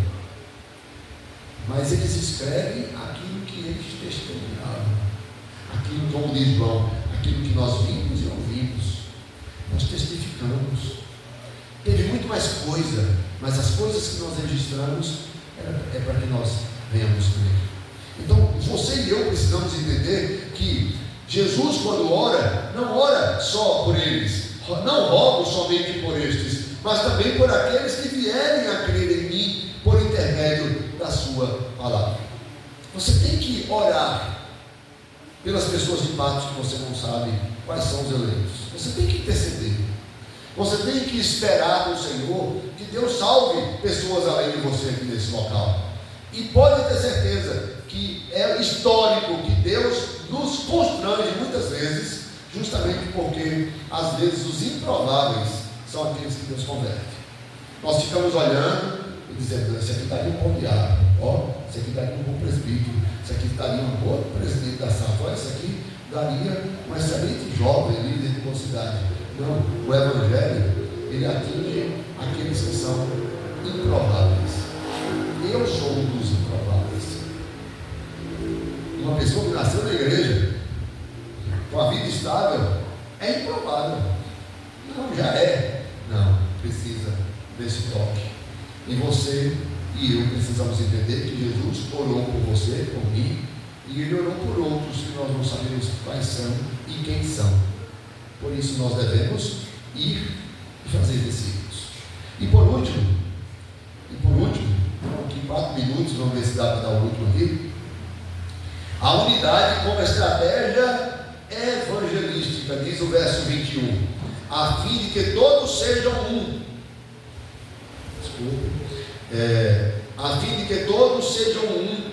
Mas eles escrevem aquilo que eles testemunharam, aquilo, como diz João, aquilo que nós vimos e ouvimos, nós testificamos. Teve muito mais coisa, mas as coisas que nós registramos é para que nós venhamos crer. Então, você e eu precisamos entender que Jesus, quando ora, não ora só por eles, não rogo somente por estes, mas também por aqueles que vierem a crer em mim por intermédio da sua palavra. Você tem que orar pelas pessoas de Matos que você não sabe quais são os eleitos. Você tem que interceder. Você tem que esperar do Senhor que Deus salve pessoas além de você aqui nesse local. E pode ter certeza que é histórico que Deus nos constrange muitas vezes, justamente porque às vezes os improváveis são aqueles que Deus converte. Nós ficamos olhando e dizendo: esse aqui daria um bom diácono, esse aqui daria um bom presbítero, esse aqui daria um bom presidente da SAF, esse aqui daria um excelente jovem líder de mocidade. Não, o Evangelho, ele atinge aqueles que são improváveis. Eu sou um dos improváveis. Uma pessoa que nasceu na igreja, com a vida estável, é improvável. Não, já é. Não, precisa desse toque. E você e eu precisamos entender que Jesus orou por você, por mim, e Ele orou por outros que nós não sabemos quais são e quem são. Por isso nós devemos ir e fazer discípulos. E por último, aqui 4 minutos, vamos ver se dá para dar o último aqui. A unidade como estratégia evangelística, diz o verso 21, a fim de que todos sejam um. A fim de que todos sejam um,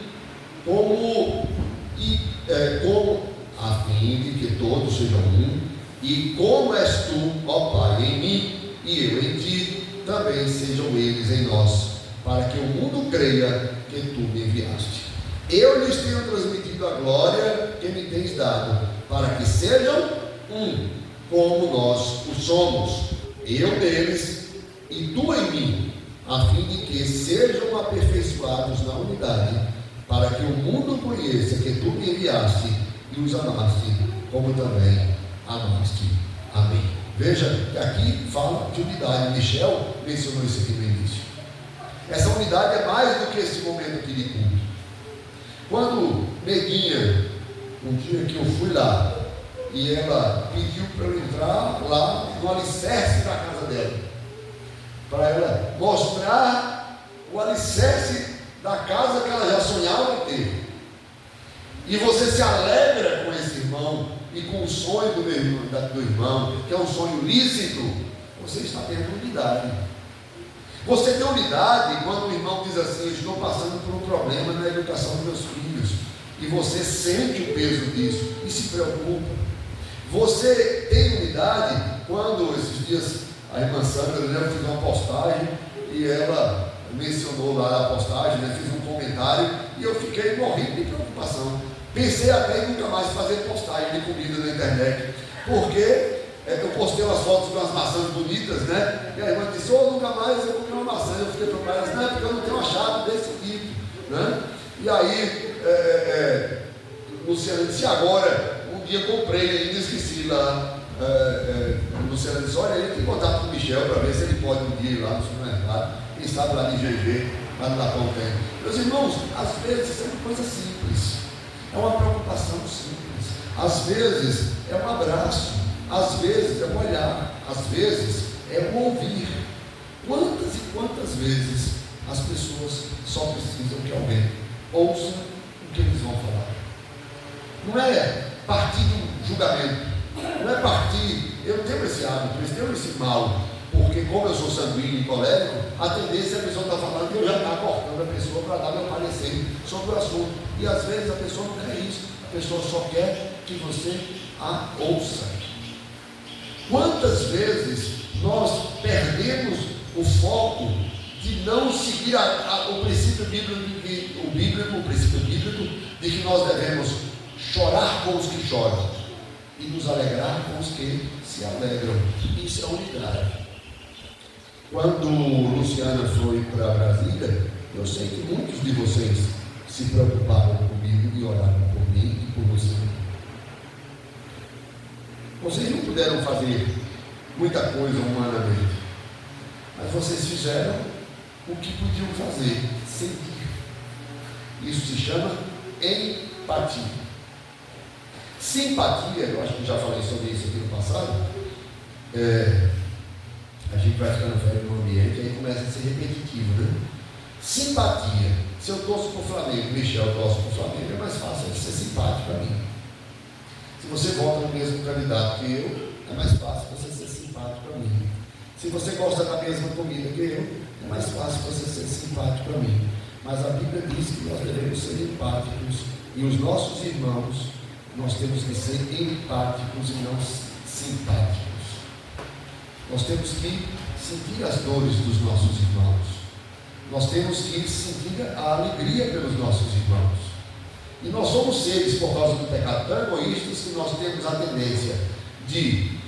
a fim de que todos sejam um, e como és tu, ó Pai, em mim, e eu em ti, também sejam eles em nós, para que o mundo creia que tu me enviaste. Eu lhes tenho transmitido a glória que me tens dado, para que sejam um, como nós o somos, eu deles e tu em mim, a fim de que sejam aperfeiçoados na unidade, para que o mundo conheça que tu me enviaste e os amaste, como também amaste. Amém. Veja que aqui fala de unidade. Michel mencionou isso aqui no início. Essa unidade é mais do que esse momento aqui de culto. Quando Neguinha, um dia que eu fui lá, e ela pediu para eu entrar lá no alicerce da casa dela, para ela mostrar o alicerce da casa que ela já sonhava ter. E você se alegra com esse irmão e com o sonho do irmão, que é um sonho lícito. Você está tendo unidade. Você tem unidade quando o irmão diz assim: eu estou passando por um problema na educação dos meus filhos, e você sente o peso disso e se preocupa. Você tem unidade quando esses dias a irmã Sandra, eu fiz uma postagem e ela mencionou lá a postagem, fiz um comentário e eu fiquei morrendo de preocupação. Pensei até em nunca mais fazer postagem de comida na internet, porque eu postei umas fotos com umas maçãs bonitas, né? E a irmã disse: nunca mais eu comi uma maçã. Eu fiquei preocupado, não, é porque eu não tenho achado desse tipo, né? E aí Luciana disse: agora, um dia comprei, ainda esqueci lá. Luciana disse: olha, ele tem contato com o Michel para ver se ele pode um dia ir lá no supermercado, quem sabe lá de GG, lá no Lapão tem. Meus irmãos, às vezes é uma coisa simples, é uma preocupação simples, às vezes é um abraço, às vezes é um olhar, às vezes é um ouvir. Quantas e quantas vezes as pessoas só precisam que alguém ouça o que eles vão vão falar. Não é partir de um julgamento, não é partir, eu tenho esse hábito, eu tenho esse mal, porque como eu sou sanguíneo e colérico, a tendência é a pessoa está falando e eu já estou cortando a pessoa para dar meu parecer sobre o assunto. E às vezes a pessoa não quer isso, a pessoa só quer que você a ouça. Quantas vezes nós perdemos o foco de não seguir o princípio bíblico, o princípio bíblico de que nós devemos chorar com os que choram e nos alegrar com os que se alegram. Isso é unidade. Quando Luciana foi para Brasília, eu sei que muitos de vocês se preocuparam comigo e oraram por mim e por você. Vocês não puderam fazer muita coisa humanamente, mas vocês fizeram o que podiam fazer, sentir. Isso se chama empatia. Simpatia, eu acho que já falei sobre isso aqui no passado, a gente vai ficando velho no ambiente, aí começa a ser repetitivo, né? Simpatia. Se eu torço para o Flamengo, Michel torce para o Flamengo, é mais fácil de ser simpático para mim. Se você vota no mesmo candidato que eu, é mais fácil você ser simpático para mim. Se você gosta da mesma comida que eu, é mais fácil você ser simpático para mim. Mas a Bíblia diz que nós devemos ser empáticos e os nossos irmãos, nós temos que ser empáticos e não simpáticos. Nós temos que sentir as dores dos nossos irmãos. Nós temos que sentir a alegria pelos nossos irmãos. E nós somos seres, por causa do pecado, tão egoístas que nós temos a tendência de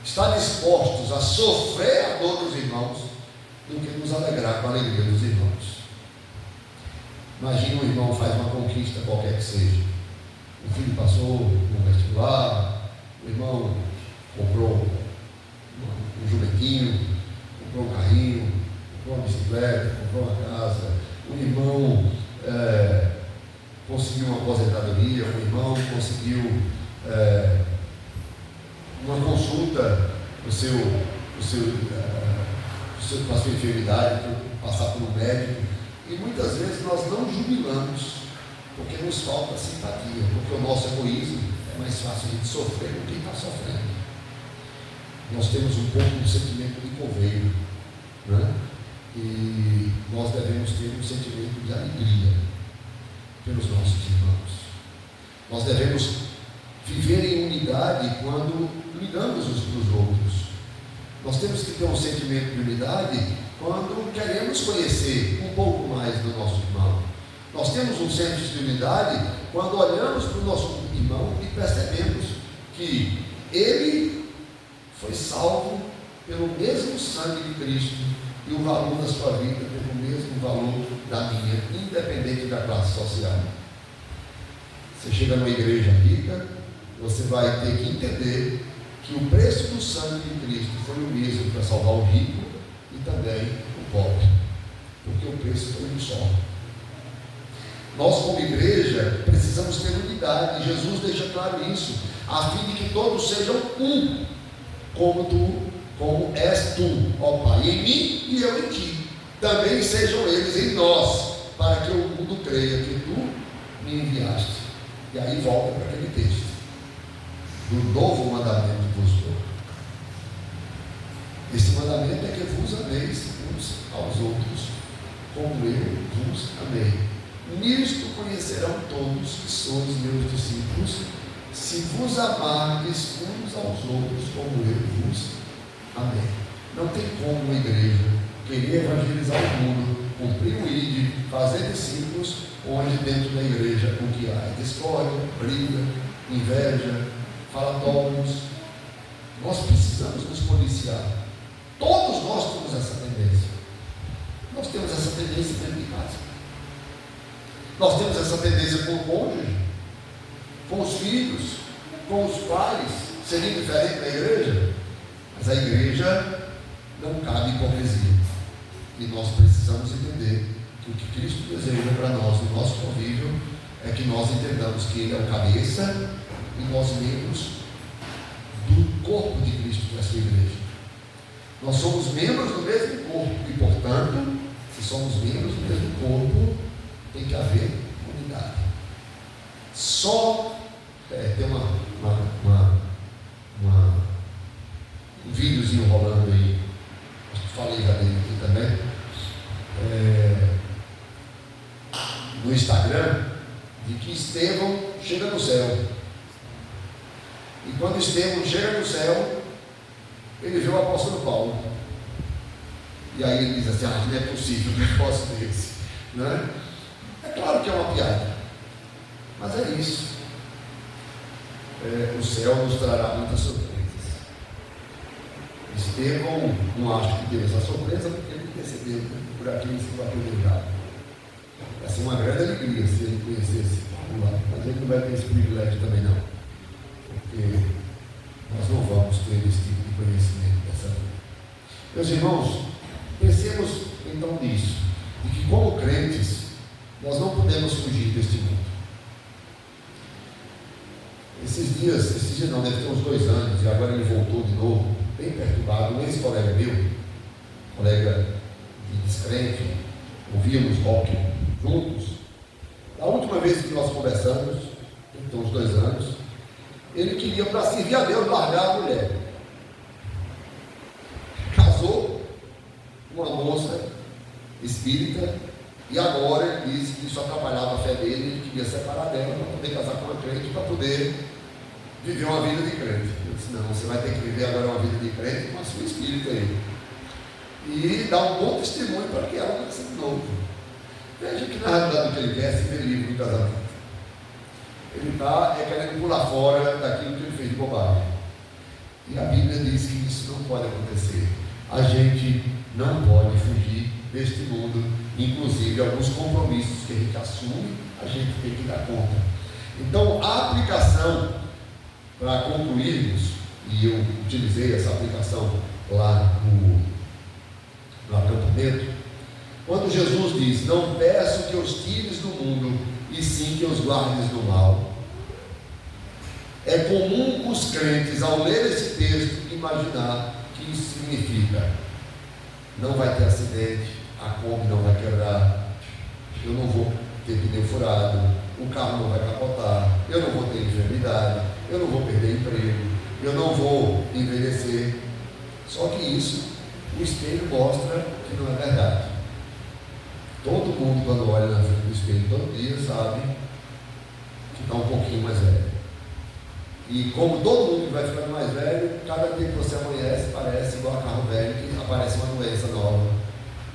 estar dispostos a sofrer a dor dos irmãos do que nos alegrar com a alegria dos irmãos. Imagina um irmão faz uma conquista qualquer que seja. O filho passou no vestibular, o irmão comprou um jumentinho, comprou um carrinho, comprou uma bicicleta, comprou uma casa, o irmão conseguiu uma aposentadoria, o irmão conseguiu uma consulta para a sua enfermidade, para passar por um médico, e muitas vezes nós não jubilamos, porque nos falta simpatia, porque o nosso egoísmo é mais fácil a gente sofrer do que está sofrendo. Nós temos um pouco de sentimento de coveiro, né? E nós devemos ter um sentimento de alegria pelos nossos irmãos. Nós devemos viver em unidade quando ligamos uns para os outros. Nós temos que ter um sentimento de unidade quando queremos conhecer um pouco mais do nosso irmão. Nós temos um senso de unidade quando olhamos para o nosso irmão e percebemos que ele foi salvo pelo mesmo sangue de Cristo e o valor da sua vida pelo mesmo valor da minha, independente da classe social. Você chega numa igreja rica, você vai ter que entender que o preço do sangue de Cristo foi o mesmo para salvar o rico e também o pobre, porque o preço foi um só. Nós, como igreja, precisamos ter unidade, e Jesus deixa claro isso, a fim de que todos sejam um, como és tu, ó Pai, em mim e eu em ti. Também sejam eles em nós, para que o mundo creia que tu me enviaste. E aí volta para aquele texto do novo mandamento que vos dou. Esse mandamento é que vos ameis uns aos outros, como eu vos amei. Nisto conhecerão todos que sois meus discípulos, se vos amardes uns aos outros como eu vos amei. Não tem como uma igreja querer evangelizar o mundo, cumprir o ID, fazer discípulos, onde dentro da igreja o que há é discórdia, briga, inveja, falatórios. Nós precisamos nos policiar. Todos nós temos essa tendência. Nós temos essa tendência dentro de casa. Nós temos essa tendência com o cônjuge, com os filhos, com os pais. Seria diferente da igreja? Mas a igreja não cabe hipocrisia. E nós precisamos entender que o que Cristo deseja para nós, no nosso convívio, é que nós entendamos que Ele é o cabeça e nós membros do corpo de Cristo, que é a sua igreja. Nós somos membros do mesmo corpo e, portanto, se somos membros do mesmo corpo, tem que haver unidade. unidade. Só tem um videozinho rolando aí, acho que falei já dele aqui também, no Instagram, de que Estevão chega no céu. E quando Estevão chega no céu, ele vê o apóstolo Paulo. E aí ele diz assim: não é possível que eu possa ter esse. Não é? É claro que é uma piada, mas é isso. O céu nos trará muitas surpresas. Estevão não acho que teve essa surpresa, porque ele percebeu, né, por aqueles que bateu no errado. Vai ser uma grande alegria se ele conhecesse Paulo lá, mas ele não vai ter esse privilégio também não, porque nós não vamos ter esse tipo de conhecimento dessa vida. Meus irmãos, pensemos então nisso, de que como crentes nós não podemos fugir deste mundo. Esses dias não, deve ter uns 2 anos, e agora ele voltou de novo, bem perturbado. Um ex-colega meu, colega de descrente, ouvíamos rock juntos. A última vez que nós conversamos, tem uns 2 anos, ele queria, para servir a Deus, largar a mulher. Casou com uma moça espírita, e agora ele disse que isso atrapalhava a fé dele, ele queria separar dela para poder casar com uma crente, para poder viver uma vida de crente. Eu disse: não, você vai ter que viver agora uma vida de crente com a sua espírita aí. E dar um bom testemunho para que ela nasça de novo. Veja que na realidade o que ele quer é se ver livre do casamento. Ele está querendo pular fora daquilo que ele fez de bobagem. E a Bíblia diz que isso não pode acontecer. A gente não pode fugir deste mundo, inclusive alguns compromissos que a gente assume, a gente tem que dar conta. Então, a aplicação, para concluirmos, e eu utilizei essa aplicação lá no acampamento, quando Jesus diz: não peço que os tires do mundo, e sim que os guardes do mal. É comum os crentes, ao ler esse texto, imaginar que isso significa: não vai ter acidente, a Kombi não vai quebrar, eu não vou ter pneu furado, o carro não vai capotar, eu não vou ter enfermidade, eu não vou perder emprego, eu não vou envelhecer. Só que isso, o espelho mostra que não é verdade. Todo mundo, quando olha na frente do espelho todo dia, sabe que está um pouquinho mais velho. E como todo mundo vai ficando mais velho, cada dia que você amanhece parece igual a carro velho, que aparece uma doença nova,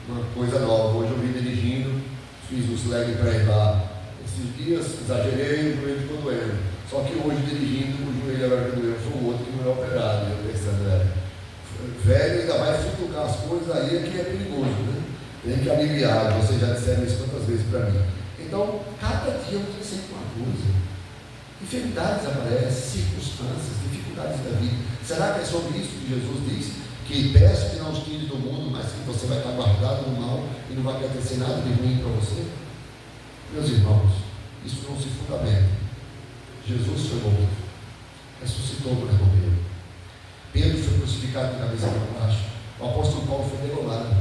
uma coisa nova. Hoje eu vim dirigindo, fiz os leg press lá. Esses dias exagerei, o joelho ficou doendo. Só que hoje dirigindo, o joelho agora doeu, foi o outro que não é operado. Eu pensando, velho ainda vai futucar as coisas aí, que é perigoso, né? Tem que aliviar. Vocês já disseram isso quantas vezes para mim. Então, cada dia eu sei uma coisa. Enfermidades aparecem, circunstâncias, dificuldades da vida. Será que é sobre isso que Jesus diz? Que peço que não os tire do mundo, mas que você vai estar guardado no mal e não vai acontecer nada de ruim para você? Meus irmãos, isso não se fundamenta. Jesus foi morto, ressuscitou quando morreu. Pedro foi crucificado de cabeça para baixo. O apóstolo Paulo foi degolado.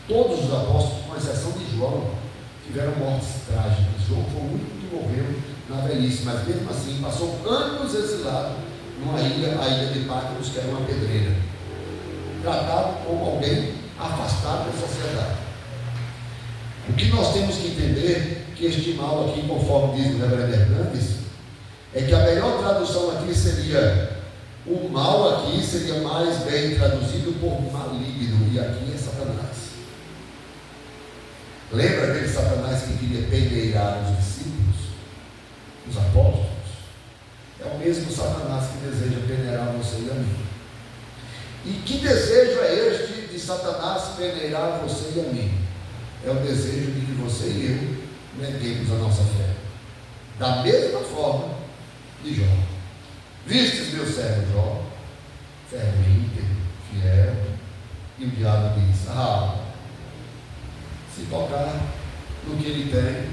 Todos os apóstolos, com exceção de João, tiveram mortes trágicas. João foi o único que morreu na velhice, mas mesmo assim passou anos exilado numa ilha, a ilha de Patmos, que era uma pedreira, tratado como alguém afastado da sociedade. O que nós temos que entender, que este mal aqui, conforme diz o reverendo Hernandes, é que a melhor tradução aqui seria: o mal aqui seria mais bem traduzido por maligno, e aqui é Satanás. Lembra aquele Satanás que queria peneirar os discípulos, os apóstolos? É o mesmo Satanás que deseja peneirar você e a mim. E que desejo é este de Satanás peneirar você e a mim? É o desejo de que você e eu neguemos a nossa fé, da mesma forma de Jó. Vistes meu servo Jó, servo íntegro, fiel, e o diabo diz: se tocar no que ele tem,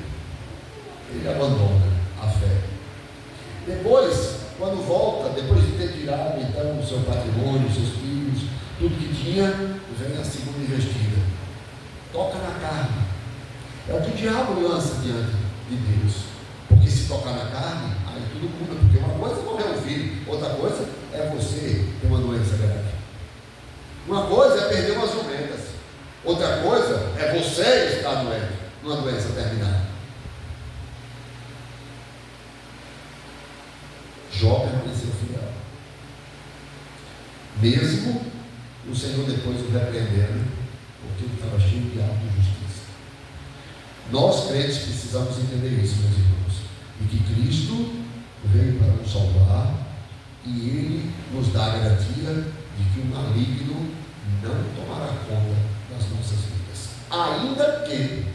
ele abandona a fé. Depois, quando volta, depois de ter tirado então o seu patrimônio, seus filhos, tudo que tinha, vem a segunda investida. Toca na carne. É o que o diabo lança diante de Deus. Porque se tocar na carne, aí tudo muda. Porque uma coisa é morrer um filho, outra coisa é você ter uma doença grave. Uma coisa é perder umas jumentas, outra coisa é você estar doente, numa doença terminal. Jó permaneceu fiel, mesmo o Senhor depois o repreendendo, porque ele estava cheio de autojustiça. Nós crentes precisamos entender isso, meus irmãos, e que Cristo veio para nos salvar, e Ele nos dá a garantia de que o maligno não tomará conta das nossas vidas. Ainda que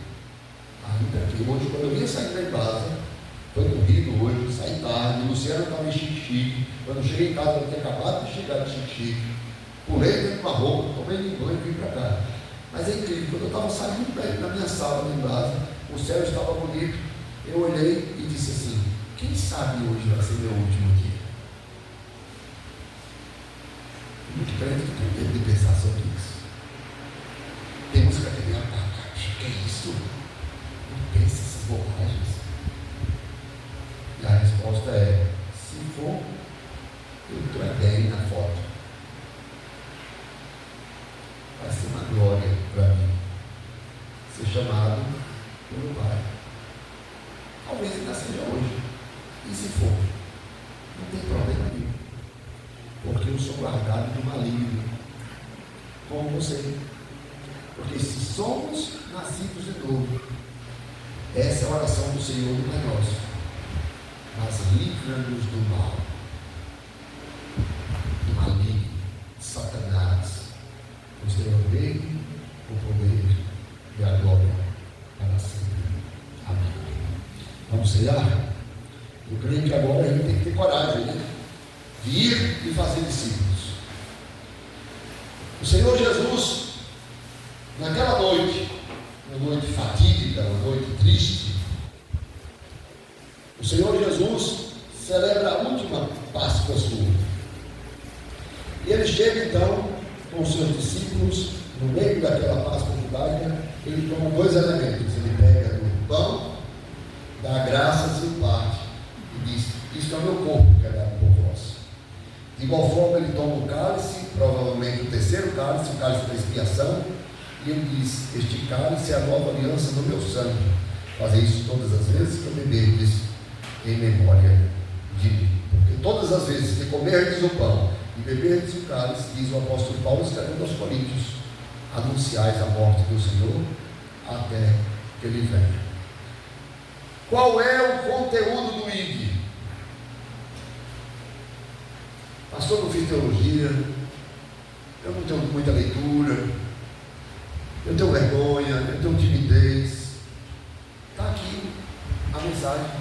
hoje, quando eu vinha sair da casa, foi corrido hoje, saí tarde, Luciano estava em chique-chique. Quando eu cheguei em casa, eu tinha acabado de chegar de chique-chique, pulei dentro de uma roupa, tomei banho e vim para cá. Mas é incrível, quando eu estava saindo da minha sala lá em casa, o céu estava bonito, eu olhei e disse assim: quem sabe hoje vai ser meu último dia? Muito crente que tem tempo de pensar sobre isso. Tem música que vem a placa. Que é isso? Não pense essas bobagens. E a resposta é: se for, eu estou bem na foto. Vai ser uma glória para mim ser chamado pelo Pai. Talvez ainda seja hoje. E se for, não tem problema nenhum. Porque eu sou guardado do maligno, como você. Porque se somos nascidos de novo, essa é a oração do Senhor do Pai Nosso. Mas livra-nos do mal, do maligno, de Satanás, nos dê o reino, o poder e a glória para sempre. Amém. Vamos cear? Eu creio que agora a gente tem que ter coragem, né? De ir e fazer discípulos. O Senhor Jesus, naquela noite, uma noite fatídica, uma noite triste, o Senhor Jesus celebra a última Páscoa sua. E ele chega então com os seus discípulos, no meio daquela Páscoa judaica. Ele toma dois elementos. Ele pega do pão, dá graças e o parte, e diz: isto é o meu corpo que é dado por vós. De igual forma, ele toma o cálice, provavelmente o terceiro cálice, o cálice da expiação, e ele diz: este cálice é a nova aliança no meu sangue. Fazer isso todas as vezes que beberdes em memória de mim. Porque todas as vezes que comerdes o pão e beberdes o cálice, diz o apóstolo Paulo escrevendo aos Coríntios, anunciais a morte do Senhor até que ele venha. Qual é o conteúdo do ID? Pastor, não fiz teologia, eu não tenho muita leitura, eu tenho vergonha, eu tenho timidez. Está aqui a mensagem.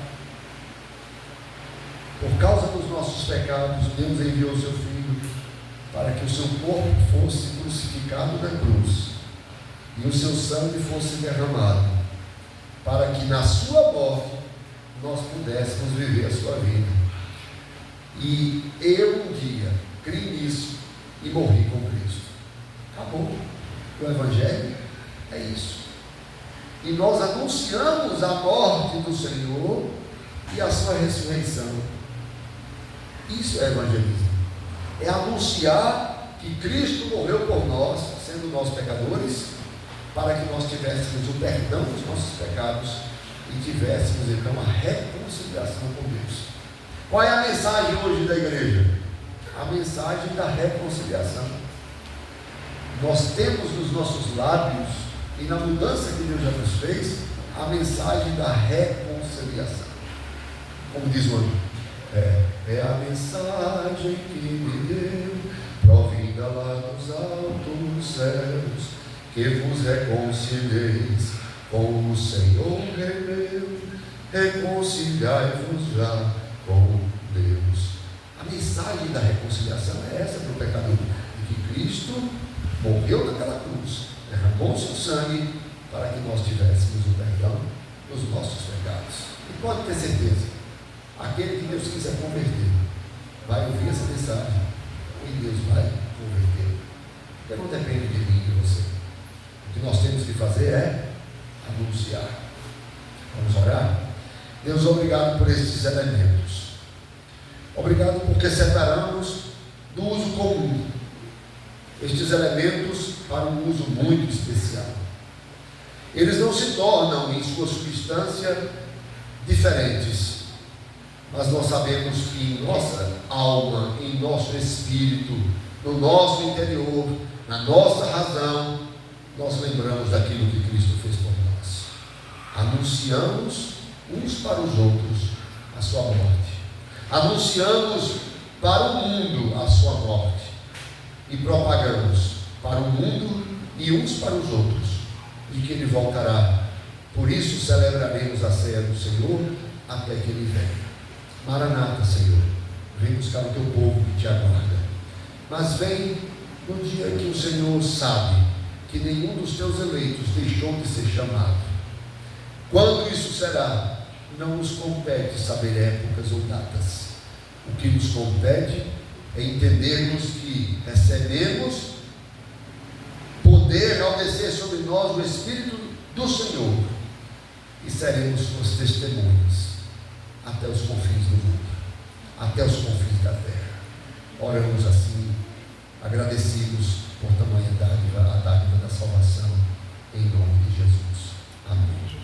Por causa dos nossos pecados, Deus enviou o seu Filho para que o seu corpo fosse crucificado na cruz e o seu sangue fosse derramado, para que na sua morte nós pudéssemos viver a sua vida. E eu um dia criei nisso e morri com Cristo. Acabou. O Evangelho é isso. E nós anunciamos a morte do Senhor e a sua ressurreição. Isso é evangelismo. É anunciar que Cristo morreu por nós, sendo nós pecadores, para que nós tivéssemos o perdão dos nossos pecados e tivéssemos então a reconciliação com Deus. Qual é a mensagem hoje da igreja? A mensagem da reconciliação. Nós temos nos nossos lábios, e na mudança que Deus já nos fez, a mensagem da reconciliação. Como diz o outro, é a mensagem que me deu, provinda lá dos altos céus, que vos reconcilieis com o Senhor meu, reconciliai-vos já com Deus. A mensagem da reconciliação é essa para o pecador, de que Cristo morreu naquela cruz, derramou seu sangue para que nós tivéssemos o perdão dos nossos pecados. E pode ter certeza, aquele que Deus quiser converter vai ouvir essa mensagem e Deus vai converter. Porque não depende de mim e de você. O que nós temos que fazer é anunciar. Vamos orar? Deus, obrigado por estes elementos. Obrigado porque separamos do uso comum estes elementos para um uso muito especial. Eles não se tornam, em sua substância, diferentes, mas nós sabemos que em nossa alma, em nosso espírito, no nosso interior, na nossa razão, nós lembramos daquilo que Cristo fez por nós. Anunciamos uns para os outros a sua morte. Anunciamos para o mundo a sua morte. E propagamos para o mundo e uns para os outros de que Ele voltará. Por isso celebraremos a ceia do Senhor até que Ele venha. Maranata, Senhor, vem buscar o teu povo que te aguarda. Mas vem no dia que o Senhor sabe que nenhum dos teus eleitos deixou de ser chamado. Quando isso será, não nos compete saber épocas ou datas. O que nos compete é entendermos que recebemos poder ao descer sobre nós o Espírito do Senhor e seremos suas testemunhas até os confins do mundo, até os confins da terra. Oramos assim, agradecidos por tamanha dádiva, a dádiva da salvação, em nome de Jesus. Amém.